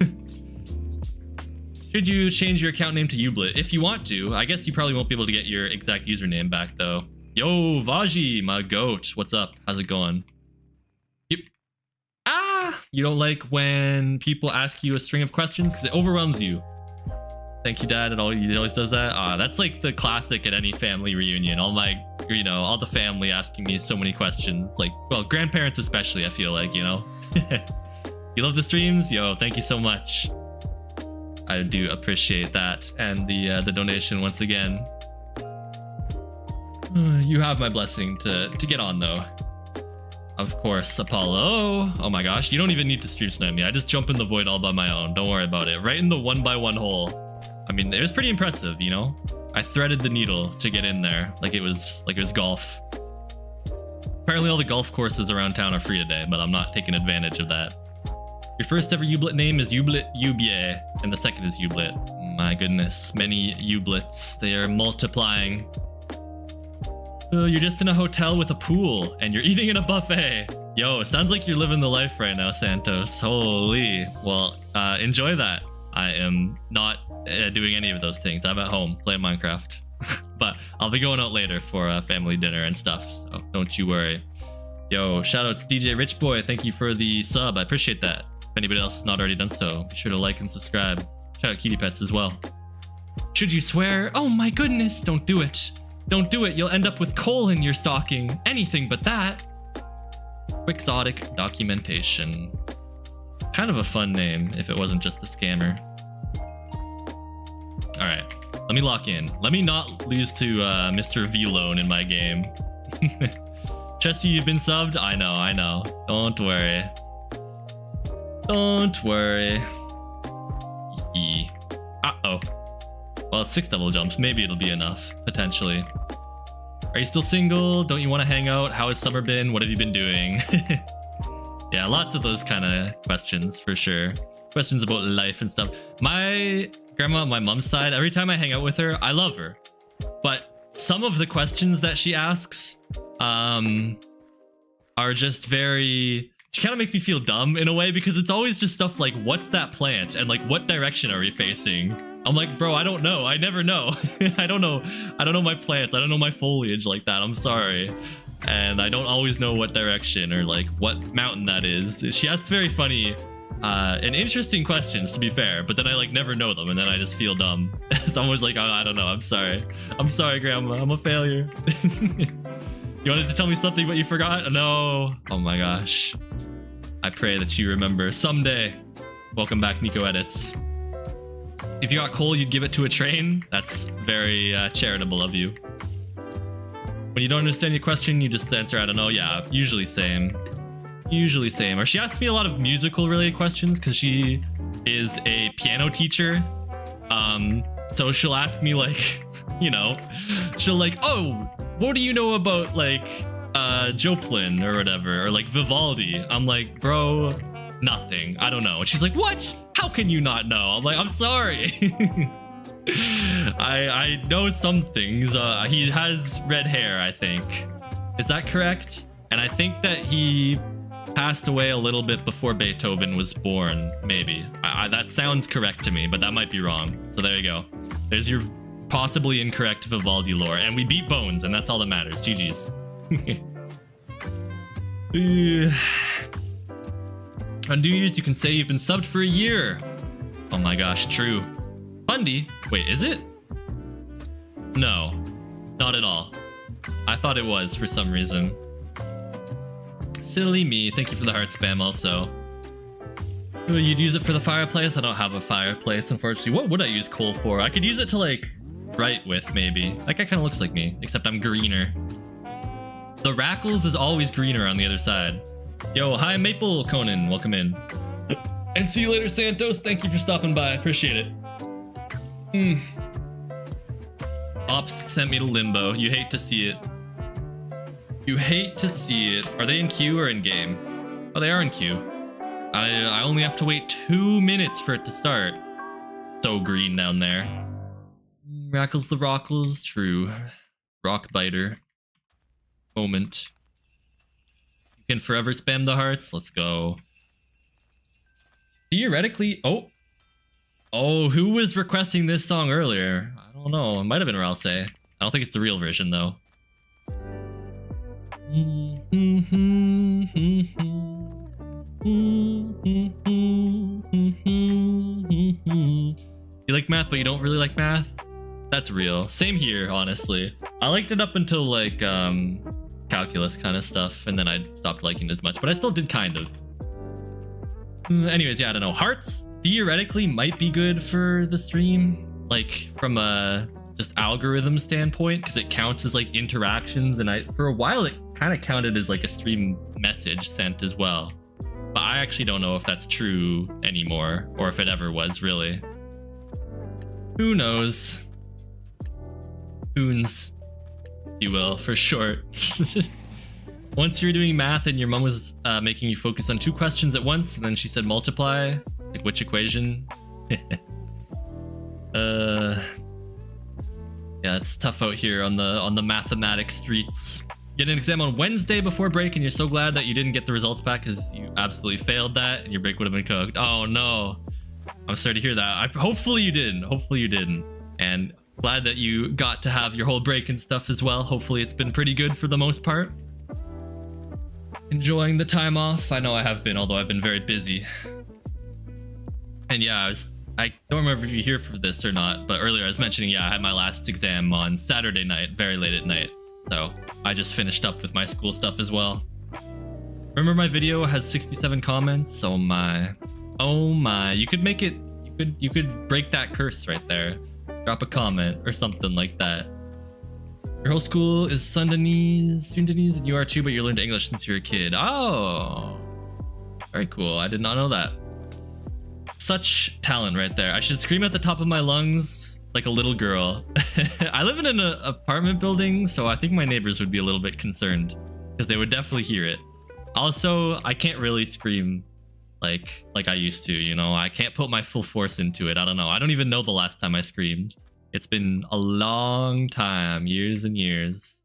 Speaker 1: Should you change your account name to Ublit? If you want to. I guess you probably won't be able to get your exact username back though. Yo, Vaji, my goat. What's up? How's it going? Yep. You don't like when people ask you a string of questions because it overwhelms you. Thank you, Dad. He always does that. That's like the classic at any family reunion. All my, all the family asking me so many questions. Like, well, grandparents especially, I feel like, You love the streams? Yo, thank you so much. I do appreciate that. And the donation once again. You have my blessing to get on, though. Of course, Apollo. Oh my gosh, you don't even need to stream snipe me. I just jump in the void all by my own. Don't worry about it. Right in the 1x1 hole. I mean, it was pretty impressive, I threaded the needle to get in there, like it was golf. Apparently all the golf courses around town are free today, but I'm not taking advantage of that. Your first ever Ublit name is Ublit Ubie, and the second is Ublit. My goodness, many Ublits. They are multiplying. You're just in a hotel with a pool, and you're eating in a buffet. Yo, sounds like you're living the life right now, Santos. Holy. Well, enjoy that. I am not doing any of those things. I'm at home playing Minecraft. But I'll be going out later for family dinner and stuff, so don't you worry. Yo, shoutouts DJ Rich Boy. Thank you for the sub. I appreciate that. If anybody else has not already done so, be sure to like and subscribe. Shout out Cutie Pets as well. Should you swear? Oh my goodness, don't do it. Don't do it. You'll end up with coal in your stocking. Anything but that. Quixotic Documentation. Kind of a fun name if it wasn't just a scammer. All right, let me lock in. Let me not lose to Mr. V-Lone in my game. Chessie, you've been subbed? I know. Don't worry. Don't worry. Uh-oh. Well, it's 6 double jumps. Maybe it'll be enough, potentially. Are you still single? Don't you want to hang out? How has summer been? What have you been doing? Yeah, lots of those kind of questions for sure. Questions about life and stuff. My grandma on my mom's side, every time I hang out with her, I love her. But some of the questions that she asks are just very... She kind of makes me feel dumb in a way because it's always just stuff like, what's that plant? And like, what direction are we facing? I'm like, bro, I don't know. I never know. I don't know my plants. I don't know my foliage like that. I'm sorry. And I don't always know what direction or like what mountain that is. She asks very funny and interesting questions, to be fair, but then I like never know them and then I just feel dumb. So I'm always like, oh, I don't know. I'm sorry. I'm sorry, Grandma. I'm a failure. You wanted to tell me something, but you forgot? No. Oh my gosh. I pray that you remember someday. Welcome back, Nico Edits. If you got coal, you'd give it to a train. That's very charitable of you. When you don't understand your question, you just answer, I don't know. Yeah, usually same. Usually same. Or she asks me a lot of musical related questions because she is a piano teacher. So she'll ask me like, she'll like, oh, what do you know about like Joplin or whatever, or like Vivaldi? I'm like, bro, nothing. I don't know. And she's like, what? How can you not know? I'm like, I'm sorry. I know some things. He has red hair, I think. Is that correct? And I think that he passed away a little bit before Beethoven was born, maybe. That sounds correct to me, but that might be wrong. So there you go. There's your possibly incorrect Vivaldi lore. And we beat Bones, and that's all that matters. GG's. On New Year's, you can say you've been subbed for a year. Oh my gosh, true. Fundy? Wait, is it? No, not at all. I thought it was for some reason. Silly me. Thank you for the heart spam also. Oh, you'd use it for the fireplace? I don't have a fireplace, unfortunately. What would I use coal for? I could use it to, like, write with, maybe. That guy kind of looks like me, except I'm greener. The Rackles is always greener on the other side. Yo, hi Maple Conan, welcome in. And see you later, Santos. Thank you for stopping by. Appreciate it. Ops sent me to limbo. You hate to see it. You hate to see it. Are they in queue or in game? Oh, they are in queue. I only have to wait 2 minutes for it to start. So green down there. Rackles the Rockles, true. Rock biter. Moment. You can forever spam the hearts. Let's go. Theoretically, oh, who was requesting this song earlier? I don't know. It might have been Ralse. I don't think it's the real version though. You like math, but you don't really like math? That's real. Same here, honestly. I liked it up until like calculus kind of stuff, and then I stopped liking it as much, but I still did kind of. Anyways, yeah, I don't know. Hearts theoretically might be good for the stream, like from a just algorithm standpoint, because it counts as like interactions, and for a while it kind of counted as like a stream message sent as well. But I actually don't know if that's true anymore, or if it ever was really. Who knows? Hoons, if you will, for short. Once you were doing math and your mom was making you focus on 2 questions at once, and then she said multiply, like which equation? Yeah, it's tough out here on the mathematics streets. You had an exam on Wednesday before break, and you're so glad that you didn't get the results back because you absolutely failed that, and your break would have been cooked. Oh no, I'm sorry to hear that. Hopefully you didn't. Hopefully you didn't. And glad that you got to have your whole break and stuff as well. Hopefully it's been pretty good for the most part. Enjoying the time off. I know I have been, although I've been very busy. And yeah, I don't remember if you're here for this or not, but earlier I was mentioning, yeah, I had my last exam on Saturday night, very late at night. So I just finished up with my school stuff as well. Remember my video has 67 comments? Oh my. Oh my. You could make it, you could break that curse right there. Drop a comment or something like that. Your whole school is Sundanese, and you are too, but you learned English since you were a kid. Oh, very cool. I did not know that. Such talent right there. I should scream at the top of my lungs like a little girl. I live in an apartment building, so I think my neighbors would be a little bit concerned because they would definitely hear it. Also, I can't really scream like I used to, you know. I can't put my full force into it. I don't know. I don't even know the last time I screamed. It's been a long time, years and years.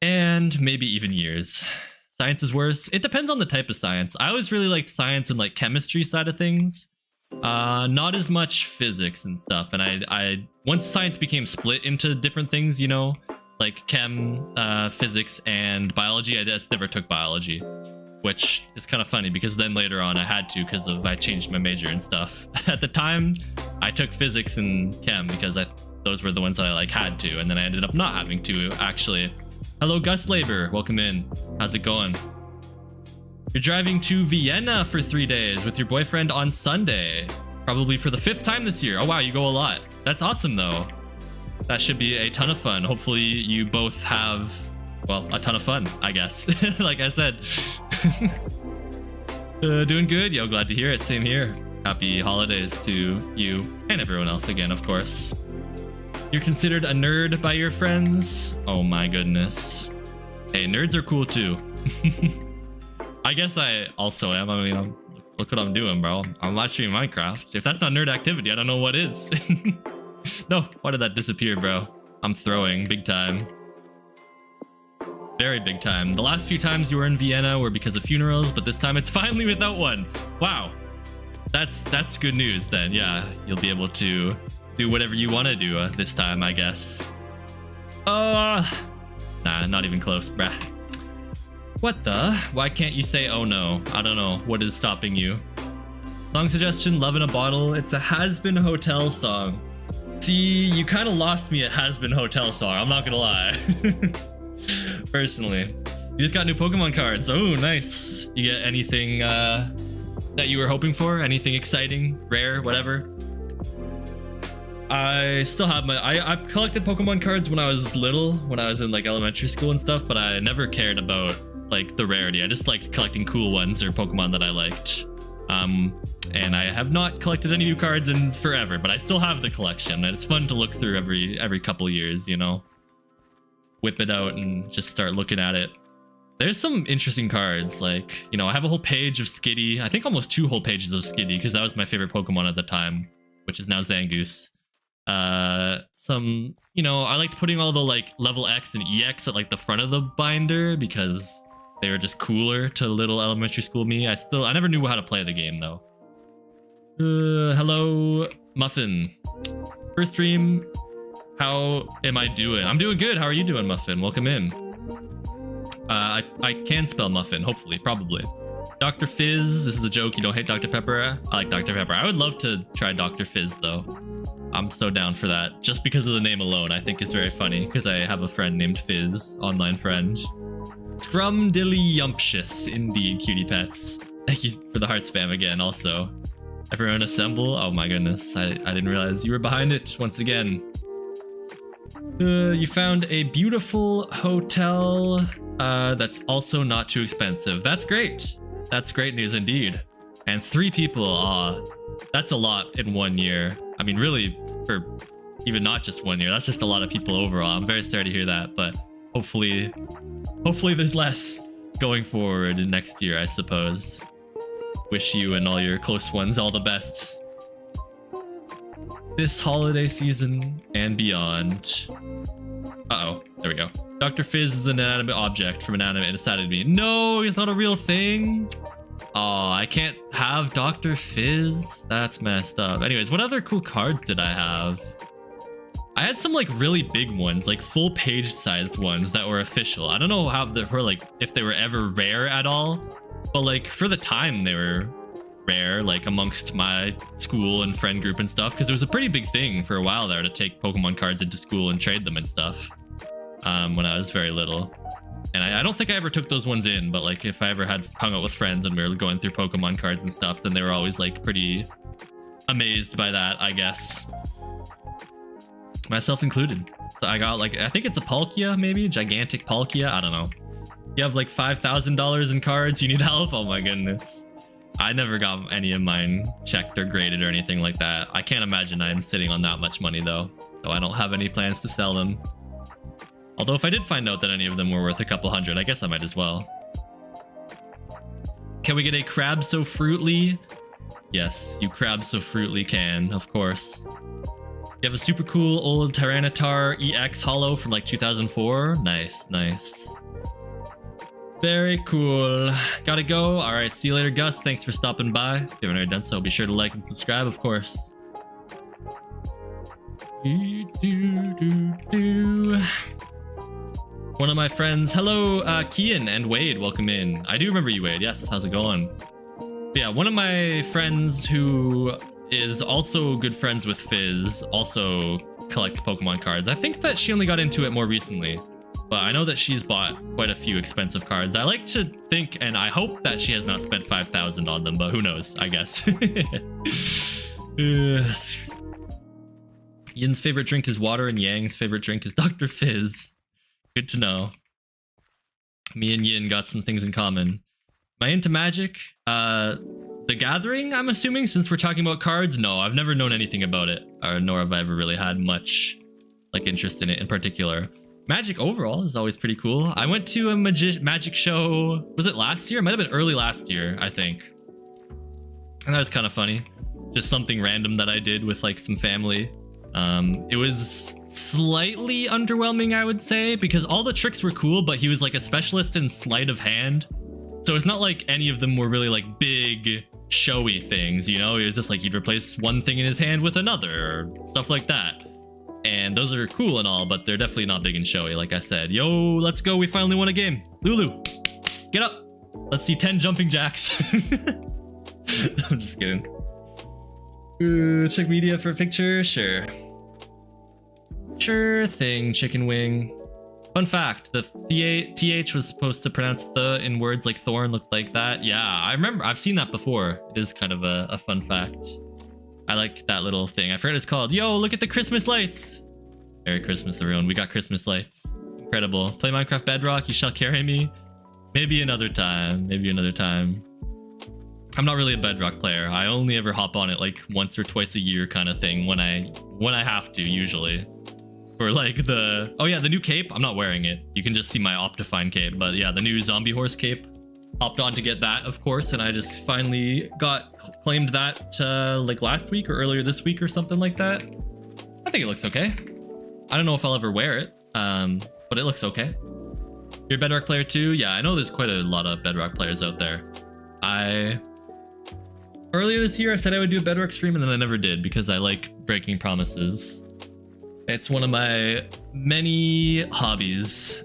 Speaker 1: And maybe even years. Science is worse. It depends on the type of science. I always really liked science and like chemistry side of things. Not as much physics and stuff. And I once science became split into different things, you know, like chem, physics, and biology, I just never took biology, which is kind of funny because then later on I had to because I changed my major and stuff. At the time, I took physics and chem because those were the ones that I like had to, and then I ended up not having to actually. Hello, Gus Labor. Welcome in. How's it going? You're driving to Vienna for 3 days with your boyfriend on Sunday, probably for the 5th time this year. Oh wow, you go a lot. That's awesome though. That should be a ton of fun. Hopefully you both have, well, a ton of fun, I guess. Like I said. Doing good? Yo, glad to hear it. Same here. Happy holidays to you and everyone else again, of course. You're considered a nerd by your friends? Oh my goodness. Hey, nerds are cool too. I guess I also am. I mean, look what I'm doing, bro. I'm live streaming Minecraft. If that's not nerd activity, I don't know what is. No, why did that disappear, bro? I'm throwing big time. Very big time. The last few times you were in Vienna were because of funerals, but this time it's finally without one. Wow. That's good news then. Yeah, you'll be able to do whatever you want to do this time, I guess. Nah, not even close, bruh. What the? Why can't you say oh no? I don't know. What is stopping you? Song suggestion, Love in a Bottle. It's a Has Been Hotel song. See, you kind of lost me at Has Been Hotel song. I'm not gonna lie. Personally. You just got new Pokemon cards. Oh, nice. You get anything that you were hoping for? Anything exciting, rare, whatever? I still have I collected Pokemon cards when I was little, when I was in like elementary school and stuff, but I never cared about like the rarity. I just liked collecting cool ones or Pokemon that I liked. And I have not collected any new cards in forever, but I still have the collection, and it's fun to look through every couple years, you know? Whip it out and just start looking at it. There's some interesting cards, like, you know, I have a whole page of Skitty. I think almost 2 whole pages of Skitty, because that was my favorite Pokemon at the time, which is now Zangoose. Some, you know, I liked putting all the like level X and EX at like the front of the binder because they were just cooler to little elementary school me. I never knew how to play the game though. Hello, Muffin. First stream. How am I doing? I'm doing good. How are you doing, Muffin? Welcome in. I can spell Muffin, hopefully, probably. Dr. Fizz. This is a joke. You don't hate Dr. Pepper? I like Dr. Pepper. I would love to try Dr. Fizz though. I'm so down for that. Just because of the name alone, I think it's very funny because I have a friend named Fizz, online friend. Scrumdiddlyumptious, indeed, cutie pets. Thank you for the heart spam again, also. Everyone assemble. Oh my goodness, I didn't realize you were behind it once again. You found a beautiful hotel that's also not too expensive. That's great. That's great news indeed. And 3 people, that's a lot in 1 year. I mean, really, for even not just 1 year, that's just a lot of people overall. I'm very sorry to hear that, but hopefully there's less going forward in next year, I suppose. Wish you and all your close ones all the best this holiday season and beyond. Uh-oh, there we go. Dr. Fizz is an inanimate object from an anime inside of me. No, he's not a real thing. Oh, I can't have Dr. Fizz? That's messed up. Anyways, what other cool cards did I have? I had some like really big ones, like full page sized ones that were official. I don't know how they were, like if they were ever rare at all, but like for the time they were rare, like amongst my school and friend group and stuff, because it was a pretty big thing for a while there to take Pokemon cards into school and trade them and stuff when I was very little. And I don't think I ever took those ones in, but like if I ever had hung out with friends and we were going through Pokemon cards and stuff, then they were always like pretty amazed by that, I guess. Myself included. So I got like, I think it's a Palkia, maybe? Gigantic Palkia? I don't know. You have like $5,000 in cards, you need help? Oh my goodness. I never got any of mine checked or graded or anything like that. I can't imagine I'm sitting on that much money though. So I don't have any plans to sell them. Although if I did find out that any of them were worth a couple hundred, I guess I might as well. Can we get a Crab So Fruitly? Yes, you Crab So Fruitly can, of course. You have a super cool old Tyranitar EX holo from like 2004. Nice, nice. Very cool. Gotta go. All right, see you later, Gus. Thanks for stopping by. If you haven't already done so, be sure to like and subscribe, of course. One of my friends, hello, Kian and Wade, welcome in. I do remember you, Wade. Yes, how's it going? But yeah, one of my friends who is also good friends with Fizz also collects Pokemon cards. I think that she only got into it more recently, but I know that she's bought quite a few expensive cards. I like to think, and I hope that she has not spent 5,000 on them, but who knows, I guess. Yin's favorite drink is water and Yang's favorite drink is Dr. Fizz. Good to know. Me and Yin got some things in common. Am I into Magic? The Gathering, I'm assuming, since we're talking about cards? No, I've never known anything about it, or nor have I ever really had much like interest in it in particular. Magic overall is always pretty cool. I went to a Magic show, was it last year? It might have been early last year, I think. And that was kind of funny. Just something random that I did with like some family. It was slightly underwhelming, I would say, because all the tricks were cool, but he was like a specialist in sleight of hand. So it's not like any of them were really like big, showy things, you know? It was just like he'd replace one thing in his hand with another, or stuff like that. And those are cool and all, but they're definitely not big and showy, like I said. Yo, let's go, we finally won a game. Lulu. Get up. Let's see 10 jumping jacks. I'm just kidding. Check media for a picture? Sure. Sure thing, chicken wing. Fun fact, the TH was supposed to pronounce the in words like thorn looked like that. Yeah, I remember. I've seen that before. It is kind of a fun fact. I like that little thing. I forget what it's called. Yo, look at the Christmas lights. Merry Christmas, everyone. We got Christmas lights. Incredible. Play Minecraft Bedrock. You shall carry me. Maybe another time. Maybe another time. I'm not really a Bedrock player. I only ever hop on it like once or twice a year kind of thing when I have to, usually. For like the... Oh yeah, the new cape. I'm not wearing it. You can just see my Optifine cape. But yeah, the new zombie horse cape. Hopped on to get that, of course. And I just finally claimed that like last week or earlier this week or something like that. I think it looks okay. I don't know if I'll ever wear it. But it looks okay. You're a Bedrock player too? Yeah, I know there's quite a lot of Bedrock players out there. Earlier this year, I said I would do a Bedrock stream, and then I never did because I like breaking promises. It's one of my many hobbies.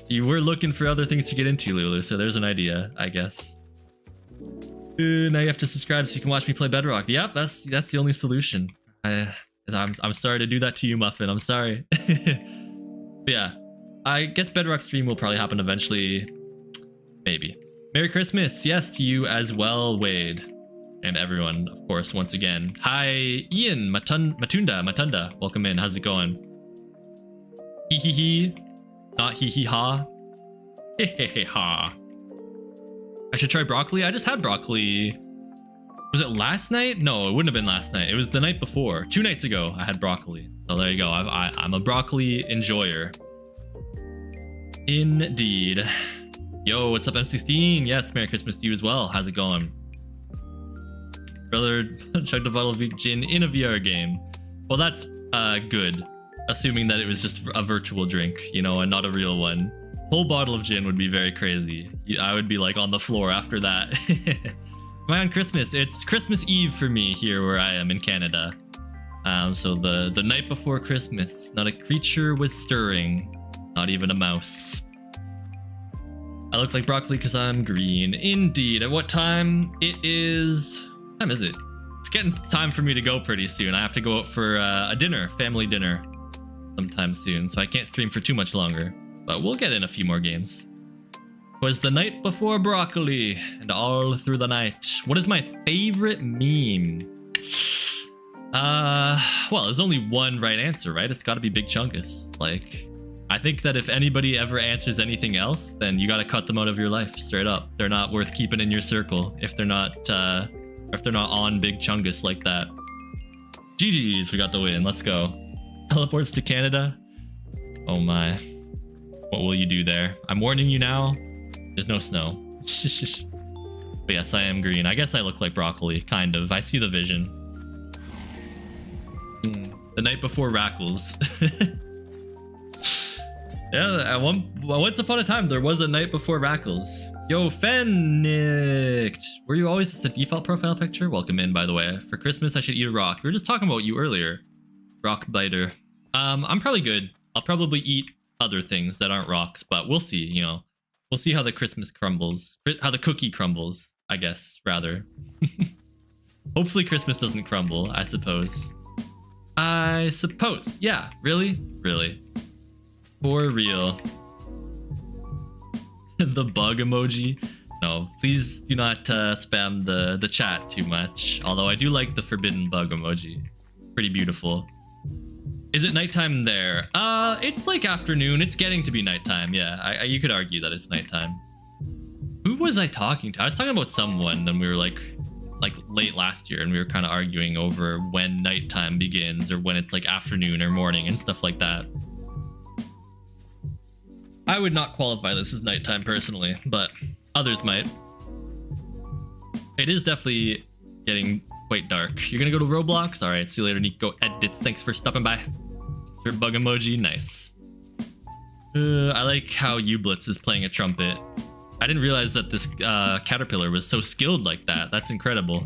Speaker 1: You were looking for other things to get into, Lulu, so there's an idea, I guess. Now you have to subscribe so you can watch me play Bedrock. Yep, that's the only solution. I'm sorry to do that to you, Muffin. I'm sorry. But yeah, I guess Bedrock stream will probably happen eventually. Maybe. Merry Christmas, yes, to you as well, Wade. And everyone, of course, once again. Hi, Ian, Matunda. Welcome in, how's it going? Hee hee hee. Not hee hee ha. Hee hee hee ha. I should try broccoli. I just had broccoli. Was it last night? No, it wouldn't have been last night. It was the night before. 2 nights ago, I had broccoli. So there you go. I'm a broccoli enjoyer. Indeed. Yo, what's up, M16? Yes, Merry Christmas to you as well. How's it going? Brother chugged a bottle of gin in a VR game. Well, that's good. Assuming that it was just a virtual drink, you know, and not a real one. Whole bottle of gin would be very crazy. I would be like on the floor after that. Am I on Christmas? It's Christmas Eve for me here where I am in Canada. So the night before Christmas, not a creature was stirring. Not even a mouse. I look like broccoli because I'm green. Indeed. At what time? It is... What time is it? It's getting time for me to go pretty soon. I have to go out for a dinner, family dinner, sometime soon. So I can't stream for too much longer. But we'll get in a few more games. Was the night before broccoli and all through the night. What is my favorite meme? Well, there's only one right answer, right? It's got to be Big Chungus. Like... I think that if anybody ever answers anything else, then you gotta cut them out of your life, straight up. They're not worth keeping in your circle if they're not on Big Chungus like that. GG's, we got the win. Let's go. Teleports to Canada. Oh my. What will you do there? I'm warning you now. There's no snow. But yes, I am green. I guess I look like broccoli, kind of. I see the vision. The night before Rackles. Yeah, once upon a time, there was a night before Rackles. Yo, Fennicked! Were you always just a default profile picture? Welcome in, by the way. For Christmas, I should eat a rock. We were just talking about you earlier. Rock biter. I'm probably good. I'll probably eat other things that aren't rocks, but we'll see, you know. We'll see how the Christmas crumbles. How the cookie crumbles, I guess, rather. Hopefully Christmas doesn't crumble, I suppose. Yeah, really? Really. For real. The bug emoji. No, please do not spam the chat too much. Although I do like the forbidden bug emoji. Pretty beautiful. Is it nighttime there? It's like afternoon. It's getting to be nighttime. Yeah, you could argue that it's nighttime. Who was I talking to? I was talking about someone, and we were like late last year, and we were kind of arguing over when nighttime begins or when it's like afternoon or morning and stuff like that. I would not qualify this as nighttime personally, but others might. It is definitely getting quite dark. You're gonna go to Roblox? Alright, see you later, Nico Edits. Thanks for stopping by. Is there a bug emoji? Nice. I like how Ublitz is playing a trumpet. I didn't realize that this caterpillar was so skilled like that. That's incredible.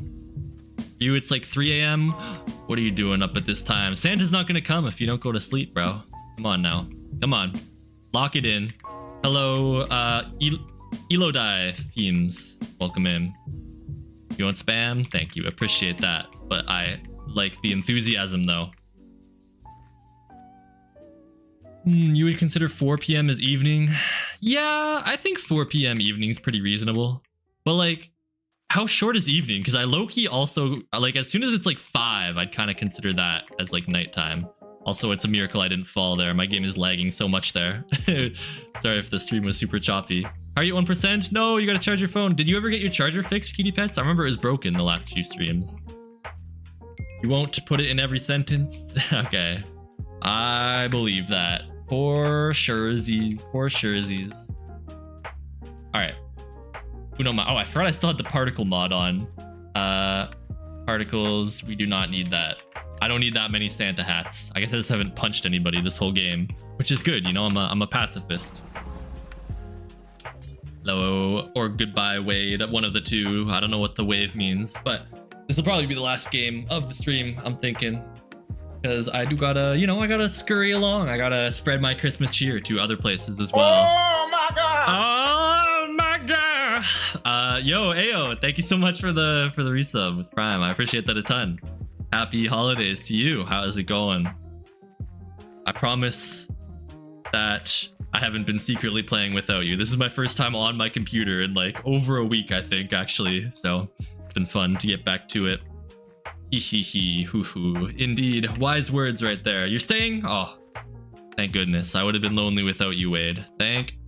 Speaker 1: You, it's like 3 a.m. What are you doing up at this time? Santa's not gonna come if you don't go to sleep, bro. Come on now. Come on. Lock it in. Hello, Elodie themes, welcome in. You want spam? Thank you, appreciate that. But I like the enthusiasm though. You would consider 4 p.m. as evening? Yeah, I think 4 p.m. evening is pretty reasonable. But like, how short is evening? Because I low-key also, like, as soon as it's like 5, I'd kind of consider that as like nighttime. Also, it's a miracle I didn't fall there. My game is lagging so much there. Sorry if the stream was super choppy. Are you at 1%? No, you gotta charge your phone. Did you ever get your charger fixed, Cutie Pets? I remember it was broken the last few streams. You won't put it in every sentence? Okay. I believe that. For surezies. For surezies. Alright. Oh, I forgot I still had the particle mod on. Particles, we do not need that. I don't need that many Santa hats. I guess I just haven't punched anybody this whole game, which is good, you know, I'm a pacifist. Hello, or goodbye, Wade, one of the two. I don't know what the wave means, but this will probably be the last game of the stream, I'm thinking. Because I do gotta, you know, I gotta scurry along. I gotta spread my Christmas cheer to other places as well.
Speaker 2: Oh my god!
Speaker 1: Oh my god! Yo, Ayo, thank you so much for the resub with Prime. I appreciate that a ton. Happy holidays to you. How is it going? I promise that I haven't been secretly playing without you. This is my first time on my computer in like over a week, I think, actually. So it's been fun to get back to it. Hee hee hee, hoo hoo. Indeed, wise words right there. You're staying? Oh, thank goodness. I would have been lonely without you, Wade. Thank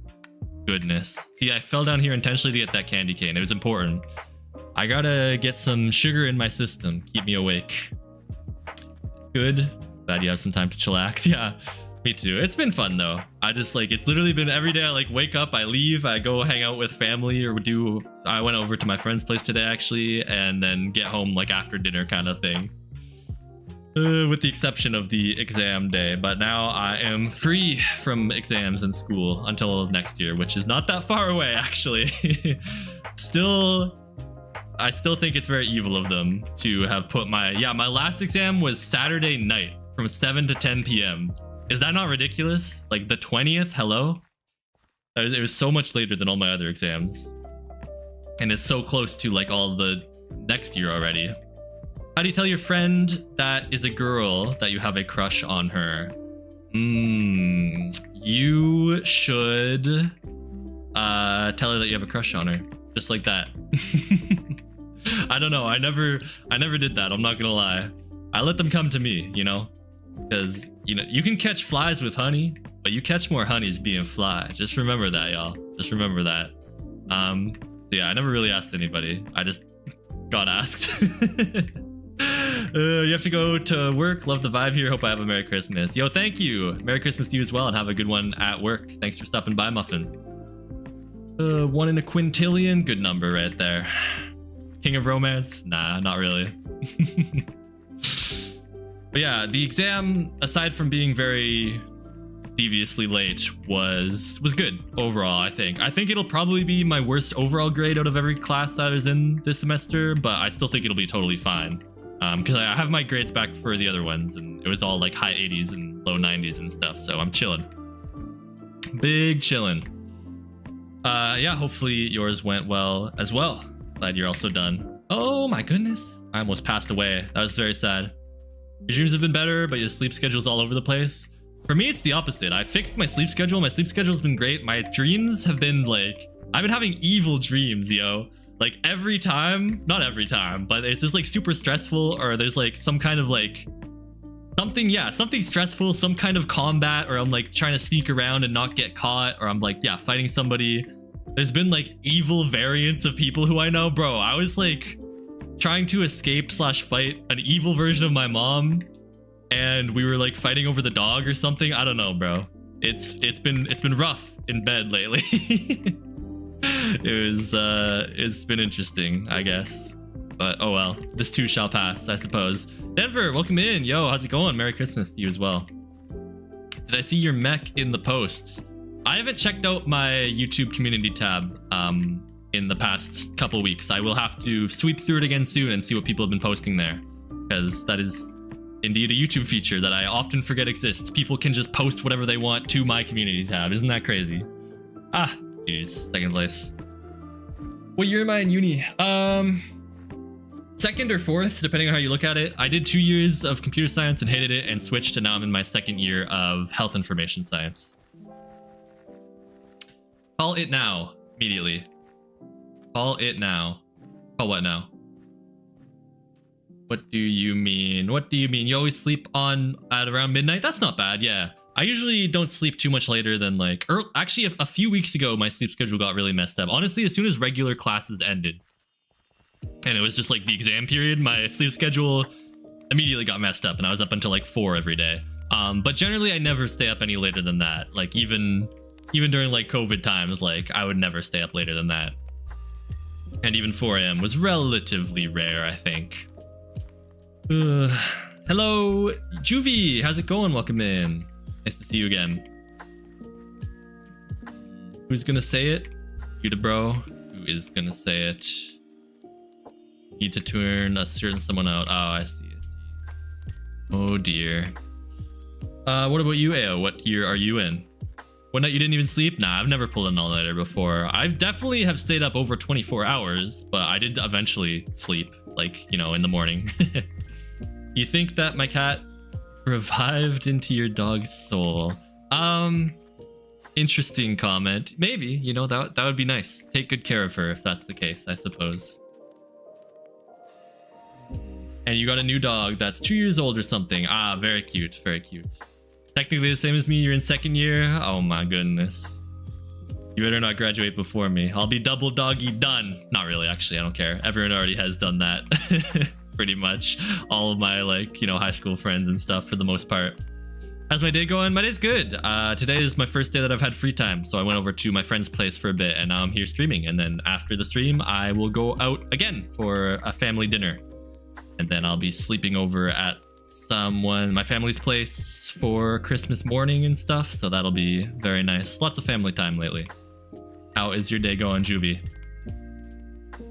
Speaker 1: goodness. See, I fell down here intentionally to get that candy cane. It was important. I gotta get some sugar in my system. Keep me awake. It's good. Glad you have some time to chillax. Yeah, me too. It's been fun though. I just like, it's literally been every day. I like wake up, I leave, I go hang out with family or I went over to my friend's place today actually, and then get home like after dinner kind of thing. With the exception of the exam day, but now I am free from exams and school until next year, which is not that far away actually. I still think it's very evil of them to have put my last exam was Saturday night from 7 to 10 p.m. Is that not ridiculous? Like the 20th, hello? It was so much later than all my other exams. And it's so close to like all the next year already. How do you tell your friend that is a girl that you have a crush on her? You should tell her that you have a crush on her. Just like that. I don't know. I never did that. I'm not gonna lie. I let them come to me, you know, because you know you can catch flies with honey, but you catch more honeys being fly. Just remember that, y'all. Just remember that. So yeah, I never really asked anybody. I just got asked. You have to go to work. Love the vibe here. Hope I have a Merry Christmas. Yo, thank you. Merry Christmas to you as well, and have a good one at work. Thanks for stopping by, Muffin. 1 in a quintillion. Good number right there. King of Romance? Nah, not really. But yeah, the exam, aside from being very deviously late, was good overall, I think. I think it'll probably be my worst overall grade out of every class that I was in this semester, but I still think it'll be totally fine. Because I have my grades back for the other ones, and it was all like high 80s and low 90s and stuff, so I'm chilling. Big chilling. Yeah, hopefully yours went well as well. Glad you're also done. Oh my goodness. I almost passed away. That was very sad. Your dreams have been better, but your sleep schedule's all over the place. For me, it's the opposite. I fixed my sleep schedule. My sleep schedule's been great. My dreams have been like, I've been having evil dreams, yo. Like every time, not every time, but it's just like super stressful, or there's like some kind of like something stressful, some kind of combat, or I'm like trying to sneak around and not get caught, or I'm like, yeah, fighting somebody. There's been like evil variants of people who I know. Bro, I was like trying to escape / fight an evil version of my mom, and we were like fighting over the dog or something. I don't know, bro. It's been rough in bed lately. It's been interesting, I guess. But oh well, this too shall pass, I suppose. Denver, welcome in. Yo, how's it going? Merry Christmas to you as well. Did I see your mech in the posts? I haven't checked out my YouTube community tab in the past couple weeks. I will have to sweep through it again soon and see what people have been posting there, because that is indeed a YouTube feature that I often forget exists. People can just post whatever they want to my community tab. Isn't that crazy? Jeez, second place. What year am I in uni? Second or fourth, depending on how you look at it. I did 2 years of computer science and hated it and switched, and now I'm in my second year of health information science. Call it now, immediately. Call it now. Call what now? What do you mean? What do you mean? You always sleep on at around midnight? That's not bad, yeah. I usually don't sleep too much later than like, actually a few weeks ago, my sleep schedule got really messed up. Honestly, as soon as regular classes ended, and it was just like the exam period, my sleep schedule immediately got messed up and I was up until like 4 every day. But generally I never stay up any later than that. Like even during like COVID times, like I would never stay up later than that. And even 4 a.m. was relatively rare, I think. Hello, Juvie. How's it going? Welcome in. Nice to see you again. Who's gonna say it? You the bro. Who is gonna say it? Need to turn a certain someone out. Oh, I see. Oh dear. What about you, Ao? What year are you in? What night you didn't even sleep? Nah, I've never pulled an all-nighter before. I've definitely have stayed up over 24 hours, but I did eventually sleep, like, you know, in the morning. You think that my cat revived into your dog's soul? Interesting comment. Maybe, you know, that would be nice. Take good care of her if that's the case, I suppose. And you got a new dog that's 2 years old or something. Ah, very cute, very cute. Technically the same as me, you're in second year. Oh my goodness. You better not graduate before me. I'll be double doggy done. Not really, actually, I don't care. Everyone already has done that. Pretty much. All of my, like, you know, high school friends and stuff for the most part. How's my day going? My day's good. Today is my first day that I've had free time. So I went over to my friend's place for a bit and now I'm here streaming. And then after the stream, I will go out again for a family dinner. And then I'll be sleeping over at my family's place for Christmas morning and stuff. So that'll be very nice. Lots of family time lately. How is your day going, Juvie?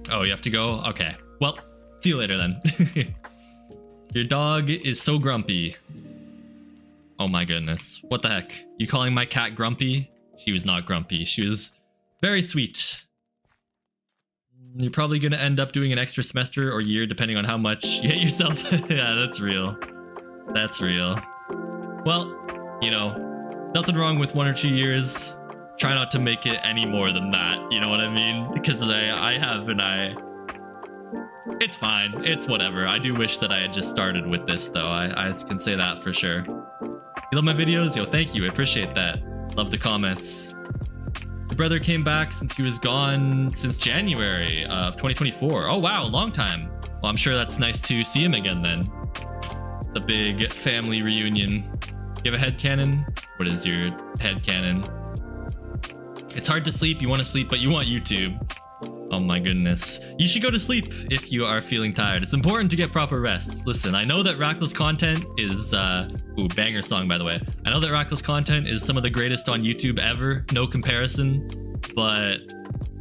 Speaker 1: Oh, you have to go? Okay. Well, see you later then. Your dog is so grumpy. Oh my goodness. What the heck? You calling my cat grumpy? She was not grumpy. She was very sweet. You're probably going to end up doing an extra semester or year depending on how much you hate yourself. Yeah, that's real. That's real. Well, you know, nothing wrong with 1 or 2 years. Try not to make it any more than that. You know what I mean? Because I have and it's fine. It's whatever. I do wish that I had just started with this though. I can say that for sure. You love my videos? Yo, thank you. I appreciate that. Love the comments. Your brother came back since he was gone since January of 2024. Oh, wow. Long time. Well, I'm sure that's nice to see him again then. The big family reunion. You have a headcanon? What is your headcanon? It's hard to sleep. You want to sleep, but you want YouTube. Oh my goodness. You should go to sleep if you are feeling tired. It's important to get proper rest. Listen, I know that Rackle's content is ooh, banger song by the way. I know that Rackle's content is some of the greatest on YouTube ever, no comparison, but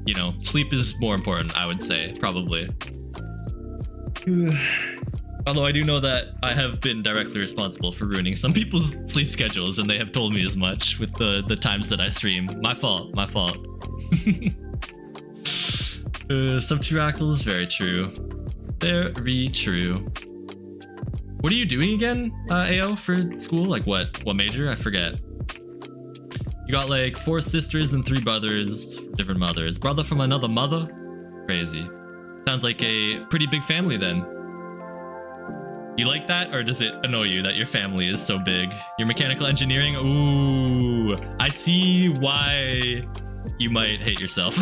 Speaker 1: you know, sleep is more important, I would say, probably. Although I do know that I have been directly responsible for ruining some people's sleep schedules, and they have told me as much with the times that I stream. My fault, my fault. Sub 2 Rackles, very true. Very true. What are you doing again, AO, for school? Like what major? I forget. You got like 4 sisters and 3 brothers, different mothers. Brother from another mother? Crazy. Sounds like a pretty big family then. You like that, or does it annoy you that your family is so big? Your mechanical engineering? Ooh, I see why you might hate yourself.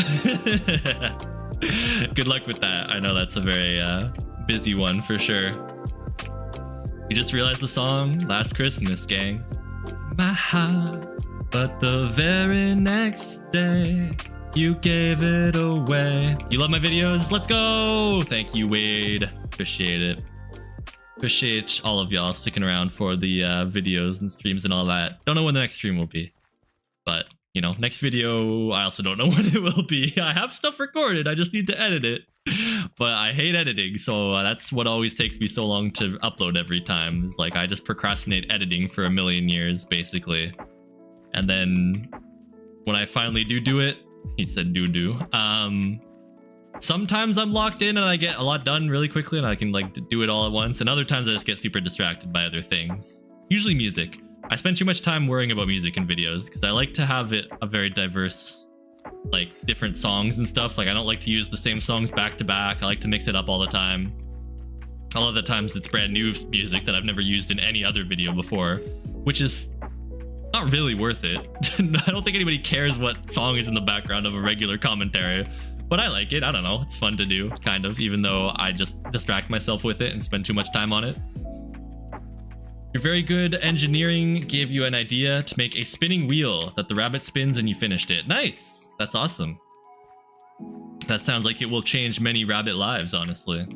Speaker 1: Good luck with that. I know that's a very busy one for sure. You just realized the song Last Christmas, gang. But the very next day you gave it away. You love my videos? Let's go! Thank you, Wade. Appreciate it. Appreciate all of y'all sticking around for the videos and streams and all that. Don't know when the next stream will be, but you know, next video, I also don't know when it will be. I have stuff recorded, I just need to edit it. But I hate editing, so that's what always takes me so long to upload every time. It's like I just procrastinate editing for a million years, basically. And then when I finally do it, He said doo-doo. Sometimes I'm locked in and I get a lot done really quickly and I can like do it all at once. And other times I just get super distracted by other things. Usually music. I spend too much time worrying about music in videos because I like to have it a very diverse, like different songs and stuff. Like I don't like to use the same songs back to back. I like to mix it up all the time. A lot of the times it's brand new music that I've never used in any other video before, which is not really worth it. I don't think anybody cares what song is in the background of a regular commentary, but I like it. I don't know. It's fun to do, kind of, even though I just distract myself with it and spend too much time on it. Your very good engineering gave you an idea to make a spinning wheel that the rabbit spins and you finished it. Nice. That's awesome. That sounds like it will change many rabbit lives, honestly.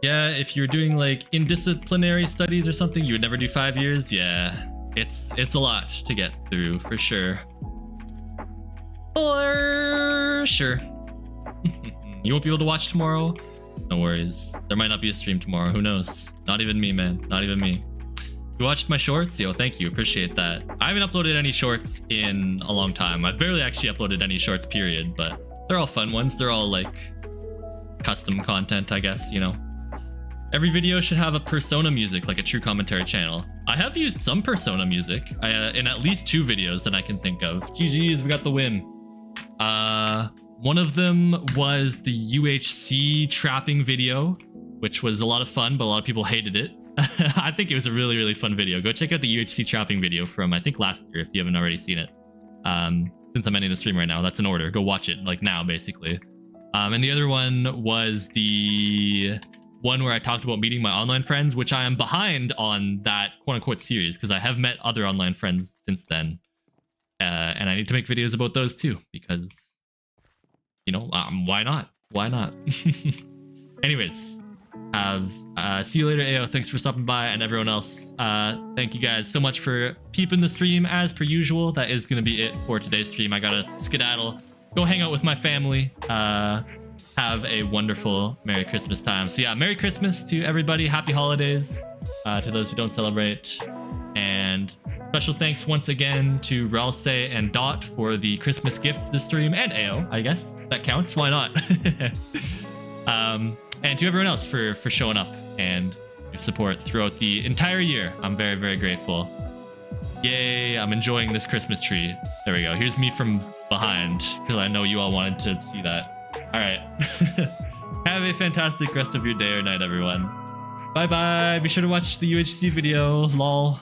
Speaker 1: Yeah, if you're doing like indisciplinary studies or something, you would never do 5 years. Yeah, it's a lot to get through for sure. For sure. You won't be able to watch tomorrow? No worries. There might not be a stream tomorrow. Who knows? Not even me, man. Not even me. You watched my shorts? Yo, thank you. Appreciate that. I haven't uploaded any shorts in a long time. I've barely actually uploaded any shorts, period, but they're all fun ones. They're all like custom content, I guess, you know. Every video should have a persona music, like a true commentary channel. I have used some persona music in at least 2 videos that I can think of. GG's, we got the win. One of them was the UHC trapping video, which was a lot of fun, but a lot of people hated it. I think it was a really, really fun video. Go check out the UHC trapping video from, I think, last year, if you haven't already seen it. Since I'm ending the stream right now, that's in order. Go watch it, like now, basically. And the other one was the one where I talked about meeting my online friends, which I am behind on that quote-unquote series because I have met other online friends since then. And I need to make videos about those too because, you know, why not? Why not? Anyways, see you later, AO. Thanks for stopping by, and everyone else. Thank you guys so much for peeping the stream as per usual. That is going to be it for today's stream. I gotta skedaddle, go hang out with my family. Have a wonderful Merry Christmas time. So yeah, Merry Christmas to everybody. Happy holidays to those who don't celebrate. And special thanks once again to Ralse and Dot for the Christmas gifts this stream, and AO, I guess. That counts. Why not? And to everyone else for showing up and your support throughout the entire year. I'm very, very grateful. Yay, I'm enjoying this Christmas tree. There we go. Here's me from behind, because I know you all wanted to see that. All right. Have a fantastic rest of your day or night, everyone. Bye bye. Be sure to watch the UHC video. Lol.